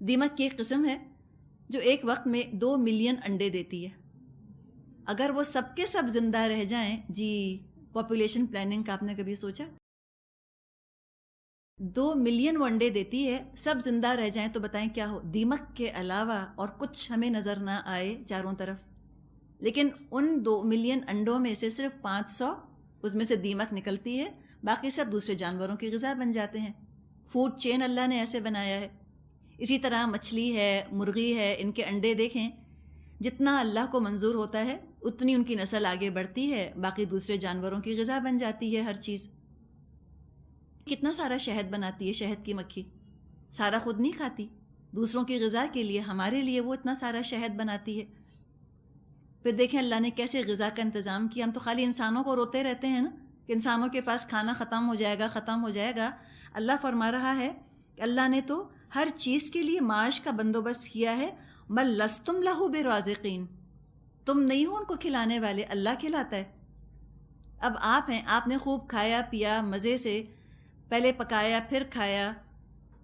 دیمک کی ایک قسم ہے جو ایک وقت میں 2 ملین انڈے دیتی ہے. اگر وہ سب کے سب زندہ رہ جائیں، جی پاپولیشن پلاننگ کا آپ نے کبھی سوچا؟ 2 ملین وہ انڈے دیتی ہے، سب زندہ رہ جائیں تو بتائیں کیا ہو. دیمک کے علاوہ اور کچھ ہمیں نظر نہ آئے چاروں طرف، لیکن ان 2 ملین انڈوں میں سے صرف 500 اس میں سے دیمک نکلتی ہے، باقی سب دوسرے جانوروں کی غذا بن جاتے ہیں. فوڈ چین اللہ نے ایسے بنایا ہے. اسی طرح مچھلی ہے، مرغی ہے، ان کے انڈے دیکھیں، جتنا اللہ کو منظور ہوتا ہے اتنی ان کی نسل آگے بڑھتی ہے، باقی دوسرے جانوروں کی غذا بن جاتی ہے. ہر چیز کتنا سارا شہد بناتی ہے شہد کی مکھی، سارا خود نہیں کھاتی، دوسروں کی غذا کے لیے، ہمارے لیے وہ اتنا سارا شہد بناتی ہے. پھر دیکھیں اللہ نے کیسے غذا کا انتظام کیا. ہم تو خالی انسانوں کو روتے رہتے ہیں نا کہ انسانوں کے پاس کھانا ختم ہو جائے گا. اللہ فرما رہا ہے کہ اللہ نے تو ہر چیز کے لیے معاش کا بندوبست کیا ہے. بل لستم لہ برازقین، تم نہیں ہو ان کو کھلانے والے، اللہ کھلاتا ہے. اب آپ ہیں، آپ نے خوب کھایا پیا مزے سے، پہلے پکایا پھر کھایا،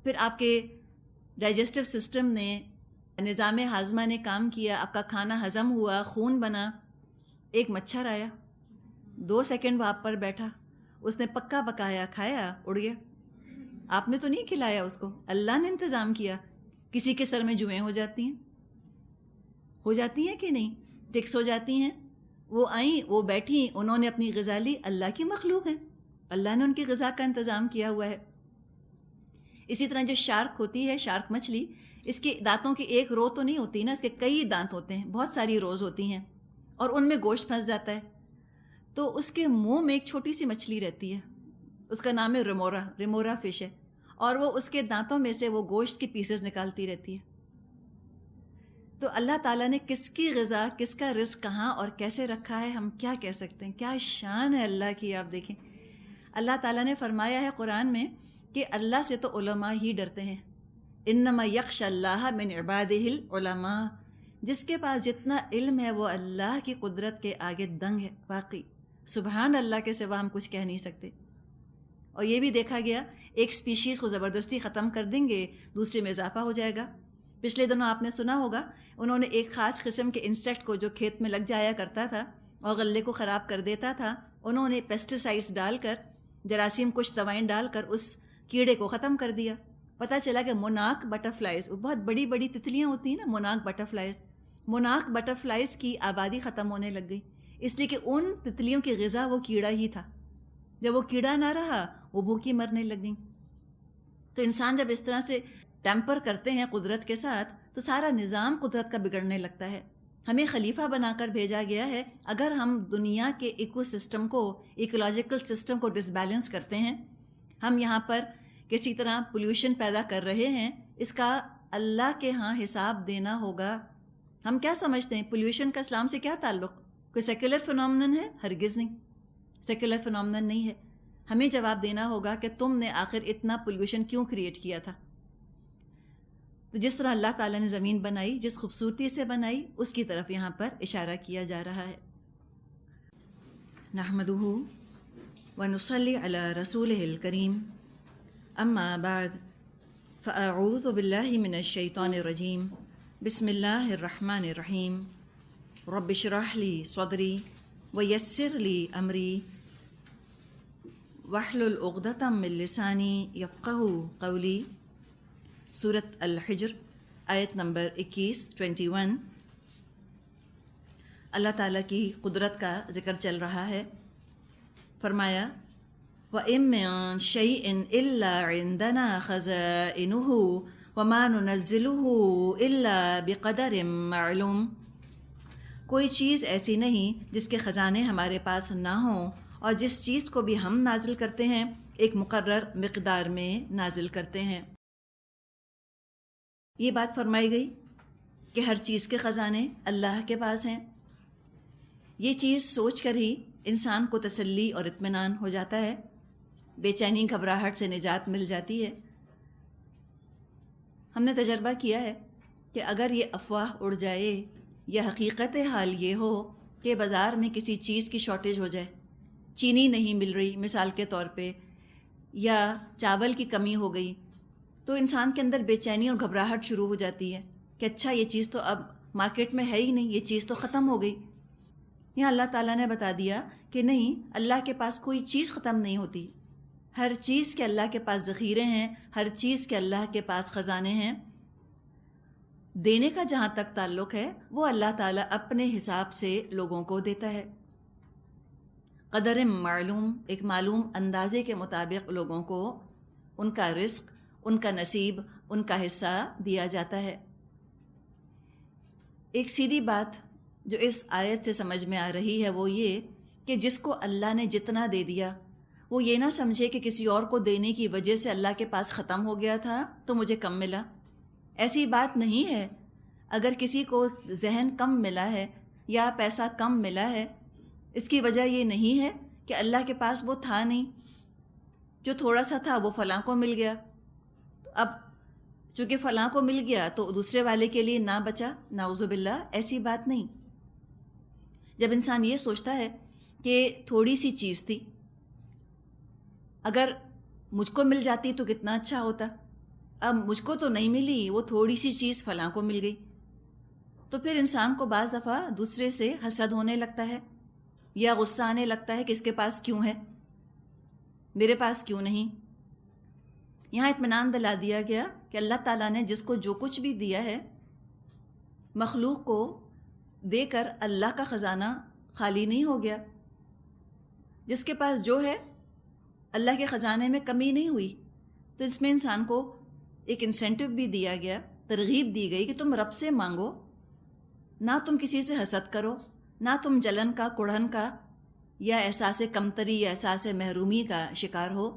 پھر آپ کے ڈائجسٹو سسٹم نے، نظام ہاضمہ نے کام کیا، آپ کا کھانا ہضم ہوا، خون بنا. ایک مچھر آیا، 2 سیکنڈ وہ آپ پر بیٹھا، اس نے پکا پکایا کھایا، اڑ گیا. آپ نے تو نہیں کھلایا اس کو، اللہ نے انتظام کیا. کسی کے سر میں جوئیں ہو جاتی ہیں کہ نہیں، ٹکس ہو جاتی ہیں. وہ آئیں، وہ بیٹھیں، انہوں نے اپنی غذا لی. اللہ کی مخلوق ہیں، اللہ نے ان کی غذا کا انتظام کیا ہوا ہے. اسی طرح جو شارک ہوتی ہے، شارک مچھلی، اس کے دانتوں کی ایک رو تو نہیں ہوتی نا، اس کے کئی دانت ہوتے ہیں، بہت ساری روز ہوتی ہیں، اور ان میں گوشت پھنس جاتا ہے. تو اس کے منہ میں ایک چھوٹی سی مچھلی رہتی ہے، اس کا نام ہے ریمورا فش ہے، اور وہ اس کے دانتوں میں سے وہ گوشت کی پیسز نکالتی رہتی ہے. تو اللہ تعالیٰ نے کس کی غذا، کس کا رزق کہاں اور کیسے رکھا ہے، ہم کیا کہہ سکتے ہیں. کیا شان ہے اللہ کی. آپ دیکھیں اللہ تعالیٰ نے فرمایا ہے قرآن میں کہ اللہ سے تو علماء ہی ڈرتے ہیں. انما یخشی اللہ من عبادہ العلماء، جس کے پاس جتنا علم ہے وہ اللہ کی قدرت کے آگے دنگ ہے. واقعی سبحان اللہ کے سوا ہم کچھ کہہ نہیں سکتے. اور یہ بھی دیکھا گیا ایک سپیشیز کو زبردستی ختم کر دیں گے دوسرے میں اضافہ ہو جائے گا. پچھلے دنوں آپ نے سنا ہوگا انہوں نے ایک خاص قسم کے انسیکٹ کو جو کھیت میں لگ جایا کرتا تھا اور غلے کو خراب کر دیتا تھا، انہوں نے پیسٹیسائڈز ڈال کر، جراثیم کش دوائیں ڈال کر اس کیڑے کو ختم کر دیا. پتہ چلا کہ مونارک بٹر فلائز، بہت بڑی بڑی تتلیاں ہوتی ہیں نا مونارک بٹر فلائز، مونارک بٹر فلائز کی آبادی ختم ہونے لگ گئی، اس لیے کہ ان تتلیوں کی غذا وہ کیڑا ہی تھا. جب وہ کیڑا نہ رہا وہ بھوکی مرنے لگ گئیں. تو انسان جب اس طرح سے ٹیمپر کرتے ہیں قدرت کے ساتھ تو سارا نظام قدرت کا بگڑنے لگتا ہے. ہمیں خلیفہ بنا کر بھیجا گیا ہے. اگر ہم دنیا کے ایکو سسٹم کو، ایکولوجیکل سسٹم کو ڈس بیلنس کرتے ہیں، ہم یہاں پر کسی طرح پولیوشن پیدا کر رہے ہیں، اس کا اللہ کے ہاں حساب دینا ہوگا. ہم کیا سمجھتے ہیں پولیوشن کا اسلام سے کیا تعلق؟ کوئی سیکولر فنومنن ہے؟ ہرگز نہیں، سیکولر فنومنن نہیں ہے. ہمیں جواب دینا ہوگا کہ تم نے آخر اتنا پولیوشن کیوں کریٹ کیا تھا. تو جس طرح اللہ تعالیٰ نے زمین بنائی، جس خوبصورتی سے بنائی، اس کی طرف یہاں پر اشارہ کیا جا رہا ہے. نحمدہ ونصلی علی رسولہ الکریم، اما بعد فاعوذ باللہ من الشیطان الرجیم، بسم اللہ الرحمن الرحیم. رب اشرح لی صدری ویسر لی امری واحلل عقدۃ من لسانی یفقہوا قولی. سورۃ الحجر آیت نمبر 21 اللہ تعالیٰ کی قدرت کا ذکر چل رہا ہے. فرمایا وَإِن مِّن شَيْءٍ إِلَّا عِندَنَا خَزَائِنُهُ وَمَا نُنَزِّلُهُ إِلَّا بِقَدَرٍ مَّعْلُومٍ. کوئی چیز ایسی نہیں جس کے خزانے ہمارے پاس نہ ہوں، اور جس چیز کو بھی ہم نازل کرتے ہیں ایک مقرر مقدار میں نازل کرتے ہیں. یہ بات فرمائی گئی کہ ہر چیز کے خزانے اللہ کے پاس ہیں. یہ چیز سوچ کر ہی انسان کو تسلی اور اطمینان ہو جاتا ہے، بے چینی گھبراہٹ سے نجات مل جاتی ہے. ہم نے تجربہ کیا ہے کہ اگر یہ افواہ اڑ جائے یا حقیقت حال یہ ہو کہ بازار میں کسی چیز کی شارٹیج ہو جائے، چینی نہیں مل رہی مثال کے طور پہ، یا چاول کی کمی ہو گئی، تو انسان کے اندر بے چینی اور گھبراہٹ شروع ہو جاتی ہے کہ اچھا یہ چیز تو اب مارکیٹ میں ہے ہی نہیں، یہ چیز تو ختم ہو گئی. یہاں اللہ تعالیٰ نے بتا دیا کہ نہیں، اللہ کے پاس کوئی چیز ختم نہیں ہوتی. ہر چیز کے اللہ کے پاس ذخیرے ہیں، ہر چیز کے اللہ کے پاس خزانے ہیں. دینے کا جہاں تک تعلق ہے وہ اللہ تعالیٰ اپنے حساب سے لوگوں کو دیتا ہے. قدر معلوم، ایک معلوم اندازے کے مطابق لوگوں کو ان کا رزق، ان کا نصیب، ان کا حصہ دیا جاتا ہے. ایک سیدھی بات جو اس آیت سے سمجھ میں آ رہی ہے وہ یہ کہ جس کو اللہ نے جتنا دے دیا وہ یہ نہ سمجھے کہ کسی اور کو دینے کی وجہ سے اللہ کے پاس ختم ہو گیا تھا تو مجھے کم ملا. ایسی بات نہیں ہے. اگر کسی کو ذہن کم ملا ہے یا پیسہ کم ملا ہے، اس کی وجہ یہ نہیں ہے کہ اللہ کے پاس وہ تھا نہیں. جو تھوڑا سا تھا وہ فلاں کو مل گیا، اب چونکہ فلاں کو مل گیا تو دوسرے والے کے لیے نہ بچا. نعوذ باللہ، ایسی بات نہیں. جب انسان یہ سوچتا ہے کہ تھوڑی سی چیز تھی، اگر مجھ کو مل جاتی تو کتنا اچھا ہوتا، اب مجھ کو تو نہیں ملی، وہ تھوڑی سی چیز فلاں کو مل گئی، تو پھر انسان کو بعض دفعہ دوسرے سے حسد ہونے لگتا ہے یا غصہ آنے لگتا ہے کہ اس کے پاس کیوں ہے، میرے پاس کیوں نہیں. یہاں اطمینان دلا دیا گیا کہ اللہ تعالیٰ نے جس کو جو کچھ بھی دیا ہے، مخلوق کو دے کر اللہ کا خزانہ خالی نہیں ہو گیا. جس کے پاس جو ہے اللہ کے خزانے میں کمی نہیں ہوئی. تو اس میں انسان کو ایک انسینٹیو بھی دیا گیا، ترغیب دی گئی کہ تم رب سے مانگو، نہ تم کسی سے حسد کرو، نہ تم جلن کا، کڑھن کا یا احساس کمتری یا احساس محرومی کا شکار ہو.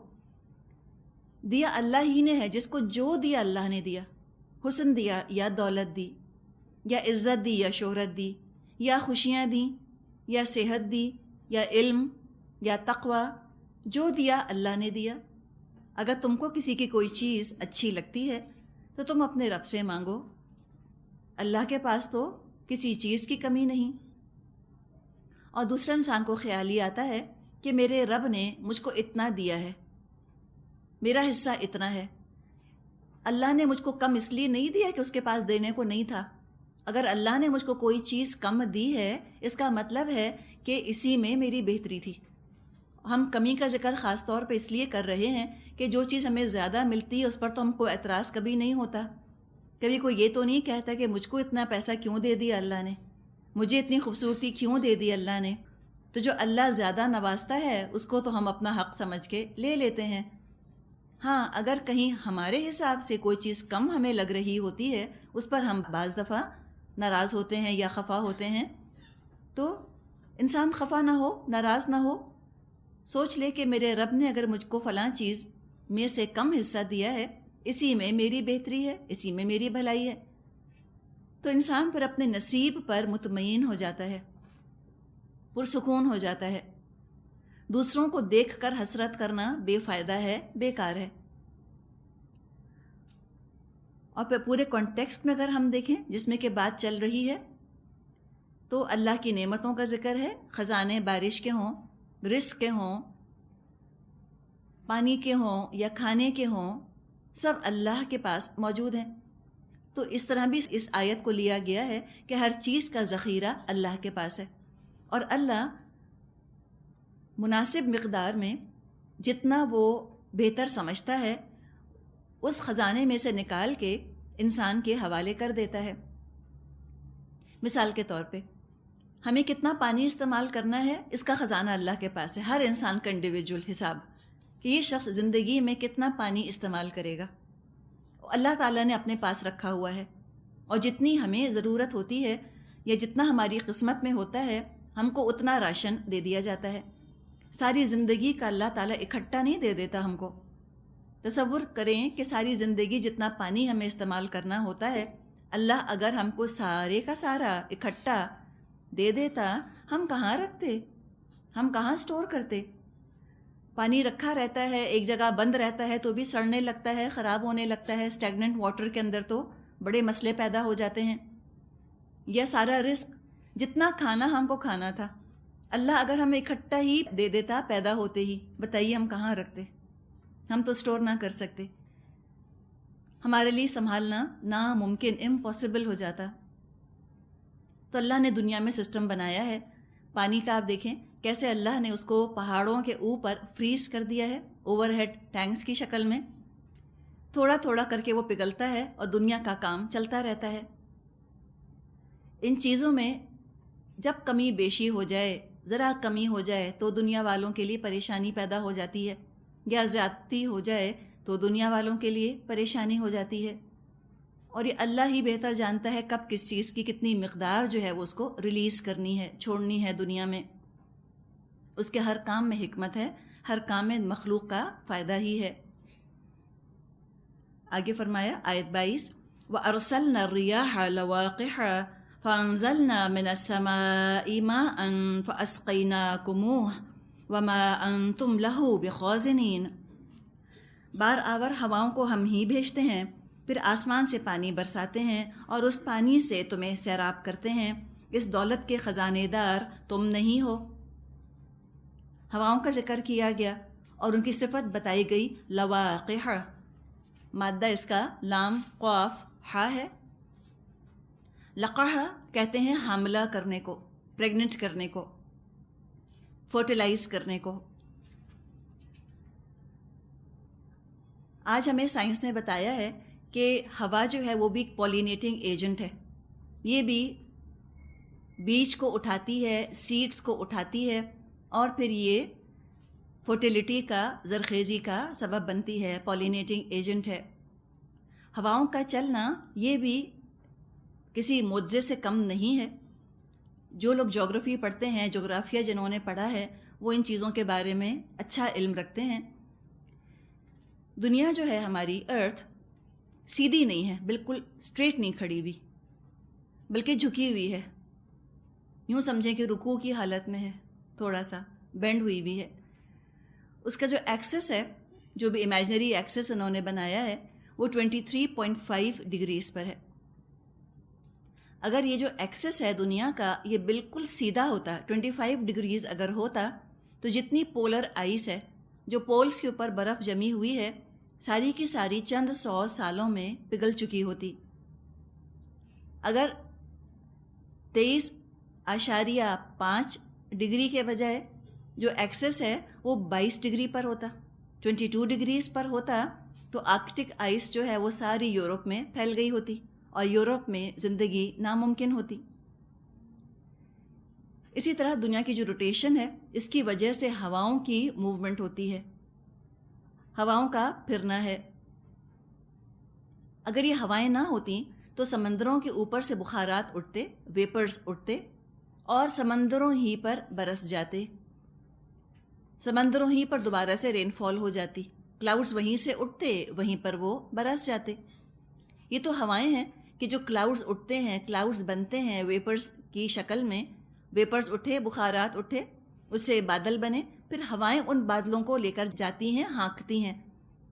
دیا اللہ ہی نے ہے. جس کو جو دیا اللہ نے دیا، حسن دیا یا دولت دی یا عزت دی یا شہرت دی یا خوشیاں دیں یا صحت دی یا علم یا تقوی، جو دیا اللہ نے دیا. اگر تم کو کسی کی کوئی چیز اچھی لگتی ہے تو تم اپنے رب سے مانگو. اللہ کے پاس تو کسی چیز کی کمی نہیں. اور دوسرا انسان کو خیال ہی آتا ہے کہ میرے رب نے مجھ کو اتنا دیا ہے، میرا حصہ اتنا ہے. اللہ نے مجھ کو کم اس لیے نہیں دیا کہ اس کے پاس دینے کو نہیں تھا. اگر اللہ نے مجھ کو کوئی چیز کم دی ہے اس کا مطلب ہے کہ اسی میں میری بہتری تھی. ہم کمی کا ذکر خاص طور پہ اس لیے کر رہے ہیں کہ جو چیز ہمیں زیادہ ملتی ہے اس پر تو ہم کو اعتراض کبھی نہیں ہوتا. کبھی کوئی یہ تو نہیں کہتا کہ مجھ کو اتنا پیسہ کیوں دے دیا اللہ نے, مجھے اتنی خوبصورتی کیوں دے دی اللہ نے. تو جو اللہ زیادہ نوازتا ہے اس کو تو ہم اپنا حق سمجھ کے لے لیتے ہیں. ہاں, اگر کہیں ہمارے حساب سے کوئی چیز کم ہمیں لگ رہی ہوتی ہے اس پر ہم بعض دفعہ ناراض ہوتے ہیں یا خفا ہوتے ہیں. تو انسان خفا نہ ہو, ناراض نہ ہو, سوچ لے کہ میرے رب نے اگر مجھ کو فلاں چیز میں سے کم حصہ دیا ہے, اسی میں میری بہتری ہے, اسی میں میری بھلائی ہے. تو انسان پھر اپنے نصیب پر مطمئن ہو جاتا ہے, پرسکون ہو جاتا ہے. دوسروں کو دیکھ کر حسرت کرنا بے فائدہ ہے, بیکار ہے. اور پھر پورے کانٹیکسٹ میں اگر ہم دیکھیں جس میں کہ بات چل رہی ہے تو اللہ کی نعمتوں کا ذکر ہے. خزانے بارش کے ہوں, رزق کے ہوں, پانی کے ہوں یا کھانے کے ہوں, سب اللہ کے پاس موجود ہیں. تو اس طرح بھی اس آیت کو لیا گیا ہے کہ ہر چیز کا ذخیرہ اللہ کے پاس ہے, اور اللہ مناسب مقدار میں جتنا وہ بہتر سمجھتا ہے اس خزانے میں سے نکال کے انسان کے حوالے کر دیتا ہے. مثال کے طور پہ ہمیں کتنا پانی استعمال کرنا ہے اس کا خزانہ اللہ کے پاس ہے, ہر انسان کا انڈیویجول حساب کہ یہ شخص زندگی میں کتنا پانی استعمال کرے گا اللہ تعالیٰ نے اپنے پاس رکھا ہوا ہے. اور جتنی ہمیں ضرورت ہوتی ہے یا جتنا ہماری قسمت میں ہوتا ہے ہم کو اتنا راشن دے دیا جاتا ہے. ساری زندگی کا اللہ تعالیٰ اکٹھا نہیں دے دیتا ہم کو. تصور کریں کہ ساری زندگی جتنا پانی ہمیں استعمال کرنا ہوتا ہے اللہ اگر ہم کو سارے کا سارا اکٹھا دے دیتا, ہم کہاں رکھتے, ہم کہاں سٹور کرتے. پانی رکھا رہتا ہے ایک جگہ بند رہتا ہے تو بھی سڑنے لگتا ہے, خراب ہونے لگتا ہے. اسٹیگننٹ واٹر کے اندر تو بڑے مسئلے پیدا ہو جاتے ہیں. یہ سارا رزق جتنا کھانا ہم کو کھانا تھا اللہ اگر ہمیں اکٹھا ہی دے دیتا پیدا ہوتے ہی, بتائیے ہم کہاں رکھتے. ہم تو سٹور نہ کر سکتے, ہمارے لیے سنبھالنا ناممکن, امپاسبل ہو جاتا. تو اللہ نے دنیا میں سسٹم بنایا ہے پانی کا. آپ دیکھیں کیسے اللہ نے اس کو پہاڑوں کے اوپر فریز کر دیا ہے اوور ہیڈ ٹینکس کی شکل میں. تھوڑا تھوڑا کر کے وہ پگھلتا ہے اور دنیا کا کام چلتا رہتا ہے. ان چیزوں میں جب کمی بیشی ہو جائے, ذرا کمی ہو جائے تو دنیا والوں کے لیے پریشانی پیدا ہو جاتی ہے, یا زیادتی ہو جائے تو دنیا والوں کے لیے پریشانی ہو جاتی ہے. اور یہ اللہ ہی بہتر جانتا ہے کب کس چیز کی کتنی مقدار جو ہے وہ اس کو ریلیز کرنی ہے, چھوڑنی ہے دنیا میں. اس کے ہر کام میں حکمت ہے, ہر کام میں مخلوق کا فائدہ ہی ہے. آگے فرمایا آیت 22, وَأَرْسَلْنَا الرِّيَاحَ لَوَاقِحَ فَأَنزَلْنَا مِنَ السَّمَاءِ مَاءً فَأَسْقَيْنَاكُمُوهُ وَمَا أَنْتُمْ لَهُ بِخَازِنِينَ. بار آور ہواؤں کو ہم ہی بھیجتے ہیں, پھر آسمان سے پانی برساتے ہیں اور اس پانی سے تمہیں سیراب کرتے ہیں. اس دولت کے خزانے دار تم نہیں ہو. ہواؤں کا ذکر کیا گیا اور ان کی صفت بتائی گئی. لواقح, مادہ اس کا لام قاف ہا ہے. لقح کہتے ہیں حاملہ کرنے کو, پریگننٹ کرنے کو, فرٹیلائز کرنے کو. آج ہمیں سائنس نے بتایا ہے کہ ہوا جو ہے وہ بھی ایک پولینیٹنگ ایجنٹ ہے. یہ بھی بیج کو اٹھاتی ہے, سیڈز کو اٹھاتی ہے, اور پھر یہ فرٹیلیٹی کا, زرخیزی کا سبب بنتی ہے, پولینیٹنگ ایجنٹ ہے. ہواؤں کا چلنا یہ بھی کسی معجزے سے کم نہیں ہے. جو لوگ جغرافی پڑھتے ہیں, جغرافیہ جنہوں نے پڑھا ہے, وہ ان چیزوں کے بارے میں اچھا علم رکھتے ہیں. دنیا جو ہے ہماری ارتھ سیدھی نہیں ہے, بالکل اسٹریٹ نہیں کھڑی ہوئی, بلکہ جھکی ہوئی ہے. یوں سمجھیں کہ رکوع کی حالت میں ہے, تھوڑا سا بینڈ ہوئی بھی ہے. اس کا جو ایکسس ہے, جو بھی امیجنری ایکسس انہوں نے بنایا ہے, وہ 23.5 ڈگریز پر ہے. اگر یہ جو ایکسس ہے دنیا کا یہ بالکل سیدھا ہوتا, 25 ڈگریز اگر ہوتا, تو جتنی پولر آئس ہے, جو پولز کے اوپر برف جمی ہوئی ہے, ساری کی ساری چند 100 سالوں میں پگھل چکی ہوتی۔ اگر 23.5 ڈگری کے بجائے جو ایکسس ہے وہ 22 ڈگری پر ہوتا، 22 ڈگریز پر ہوتا، تو آرکٹک آئس جو ہے وہ ساری یورپ میں پھیل گئی ہوتی اور یورپ میں زندگی ناممکن ہوتی۔ اسی طرح دنیا کی جو روٹیشن ہے اس کی وجہ سے ہواؤں کی موومنٹ ہوتی ہے، ہواؤں کا پھرنا ہے۔ اگر یہ ہوائیں نہ ہوتیں تو سمندروں کے اوپر سے بخارات اٹھتے، ویپرز اٹھتے اور سمندروں ہی پر برس جاتے، سمندروں ہی پر دوبارہ سے رین فال ہو جاتی، کلاؤڈز وہیں سے اٹھتے وہیں پر وہ برس جاتے۔ یہ تو ہوائیں ہیں کہ جو کلاؤڈز اٹھتے ہیں، کلاؤڈز بنتے ہیں ویپرز کی شکل میں، ویپرز اٹھے، بخارات اٹھے، اس سے بادل بنے، پھر ہوائیں ان بادلوں کو لے کر جاتی ہیں، ہانکتی ہیں،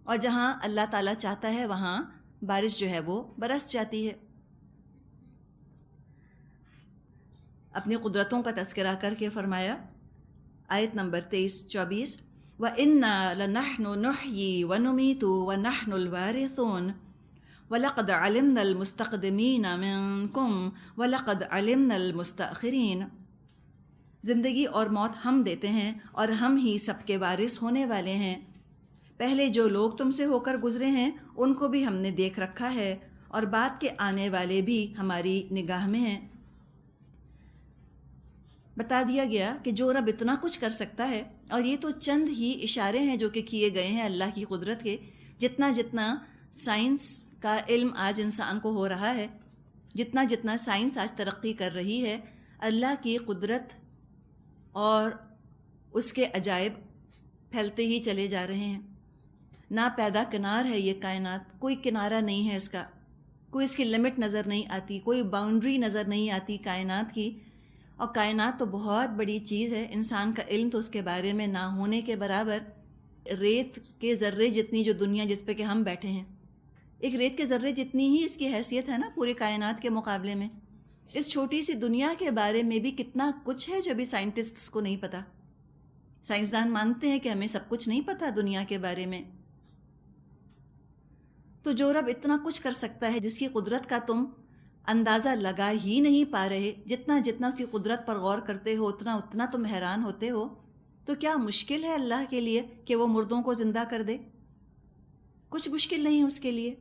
اور جہاں اللہ تعالیٰ چاہتا ہے وہاں بارش جو ہے وہ برس جاتی ہے۔ اپنی قدرتوں کا تذکرہ کر کے فرمایا، آیت نمبر 23-24، وَإِنَّا لَنَحْنُ نُحْيِي وَنُمِيتُ وَنَحْنُ الْوَارِثُونَ وَلَقَدْ عَلِمْنَا الْمُسْتَقْدِمِينَ مِنْكُمْ وَلَقَدْ عَلِمْنَا الْمُسْتَأْخِرِينَ۔ زندگی اور موت ہم دیتے ہیں اور ہم ہی سب کے وارث ہونے والے ہیں۔ پہلے جو لوگ تم سے ہو کر گزرے ہیں ان کو بھی ہم نے دیکھ رکھا ہے، اور بعد کے آنے والے بھی ہماری نگاہ میں ہیں۔ بتا دیا گیا کہ جو رب اتنا کچھ کر سکتا ہے، اور یہ تو چند ہی اشارے ہیں جو کہ کیے گئے ہیں اللہ کی قدرت کے، جتنا جتنا سائنس کا علم آج انسان کو ہو رہا ہے، جتنا جتنا سائنس آج ترقی کر رہی ہے، اللہ کی قدرت اور اس کے عجائب پھیلتے ہی چلے جا رہے ہیں۔ نا پیدا کنار ہے یہ کائنات، کوئی کنارہ نہیں ہے اس کا، کوئی اس کی لمٹ نظر نہیں آتی، کوئی باؤنڈری نظر نہیں آتی کائنات کی۔ اور کائنات تو بہت بڑی چیز ہے، انسان کا علم تو اس کے بارے میں نہ ہونے کے برابر۔ ریت کے ذرے جتنی جو دنیا جس پہ کہ ہم بیٹھے ہیں، ایک ریت کے ذرے جتنی ہی اس کی حیثیت ہے نا پوری کائنات کے مقابلے میں۔ اس چھوٹی سی دنیا کے بارے میں بھی کتنا کچھ ہے جو ابھی سائنٹسٹس کو نہیں پتہ۔ سائنسدان مانتے ہیں کہ ہمیں سب کچھ نہیں پتہ دنیا کے بارے میں۔ تو جو رب اتنا کچھ کر سکتا ہے، جس کی قدرت کا تم اندازہ لگا ہی نہیں پا رہے، جتنا جتنا اس کی قدرت پر غور کرتے ہو اتنا اتنا تم حیران ہوتے ہو، تو کیا مشکل ہے اللہ کے لیے کہ وہ مردوں کو زندہ کر دے؟ کچھ مشکل نہیں اس کے لیے۔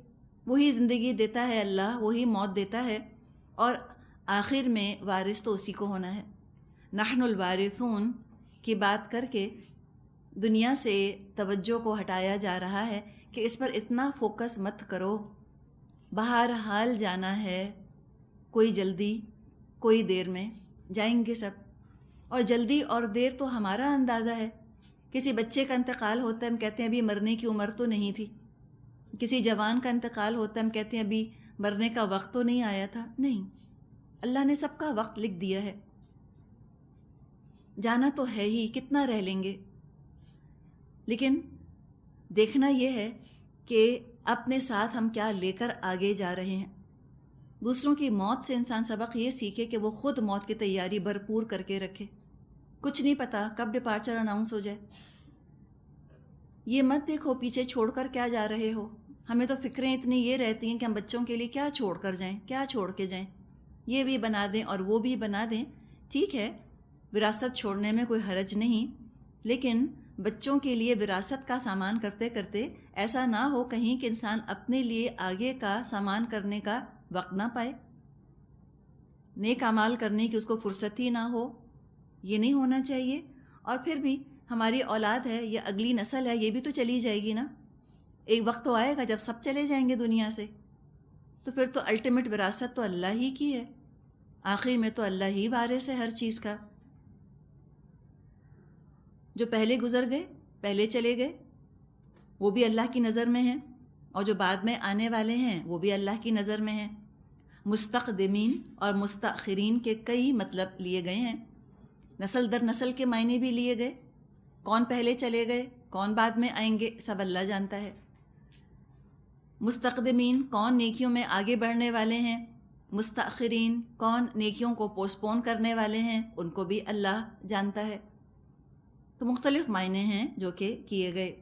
وہی زندگی دیتا ہے اللہ، وہی موت دیتا ہے، اور آخر میں وارث تو اسی کو ہونا ہے۔ نحن الوارثون کی بات کر کے دنیا سے توجہ کو ہٹایا جا رہا ہے کہ اس پر اتنا فوکس مت کرو، بہرحال جانا ہے، کوئی جلدی کوئی دیر میں جائیں گے سب۔ اور جلدی اور دیر تو ہمارا اندازہ ہے۔ کسی بچے کا انتقال ہوتا ہے، ہم کہتے ہیں ابھی مرنے کی عمر تو نہیں تھی۔ کسی جوان کا انتقال ہوتا ہے، ہم کہتے ہیں ابھی مرنے کا وقت تو نہیں آیا تھا۔ نہیں، اللہ نے سب کا وقت لکھ دیا ہے۔ جانا تو ہے ہی، کتنا رہ لیں گے، لیکن دیکھنا یہ ہے کہ اپنے ساتھ ہم کیا لے کر آگے جا رہے ہیں۔ دوسروں کی موت سے انسان سبق یہ سیکھے کہ وہ خود موت کی تیاری بھرپور کر کے رکھے۔ کچھ نہیں پتا کب ڈپارچر اناؤنس ہو جائے۔ یہ مت دیکھو پیچھے چھوڑ کر کیا جا رہے ہو۔ ہمیں تو فکریں اتنی یہ رہتی ہیں کہ ہم بچوں کے لیے کیا چھوڑ کر جائیں، کیا چھوڑ کے جائیں، یہ بھی بنا دیں اور وہ بھی بنا دیں۔ ٹھیک ہے، وراثت چھوڑنے میں کوئی حرج نہیں، لیکن بچوں کے لیے وراثت کا سامان کرتے کرتے ایسا نہ ہو کہیں کہ انسان اپنے لیے آگے کا سامان کرنے کا وقت نہ پائے، نیک اعمال کرنے کی اس کو فرصت ہی نہ ہو۔ یہ نہیں ہونا چاہیے۔ اور پھر بھی ہماری اولاد ہے، یہ اگلی نسل ہے، یہ بھی تو چلی جائے گی نا۔ ایک وقت تو آئے گا جب سب چلے جائیں گے دنیا سے، تو پھر تو الٹیمیٹ وراثت تو اللہ ہی کی ہے، آخر میں تو اللہ ہی وارث ہے ہر چیز کا۔ جو پہلے گزر گئے، پہلے چلے گئے، وہ بھی اللہ کی نظر میں ہیں، اور جو بعد میں آنے والے ہیں وہ بھی اللہ کی نظر میں ہیں۔ مستقدمین اور مستاخرین کے کئی مطلب لیے گئے ہیں، نسل در نسل کے معنی بھی لیے گئے۔ کون پہلے چلے گئے، کون بعد میں آئیں گے، سب اللہ جانتا ہے۔ مستقدمین کون نیکیوں میں آگے بڑھنے والے ہیں، مستاخرین کون نیکیوں کو پوسٹ پون کرنے والے ہیں، ان کو بھی اللہ جانتا ہے۔ تو مختلف معنی ہیں جو کہ کیے گئے۔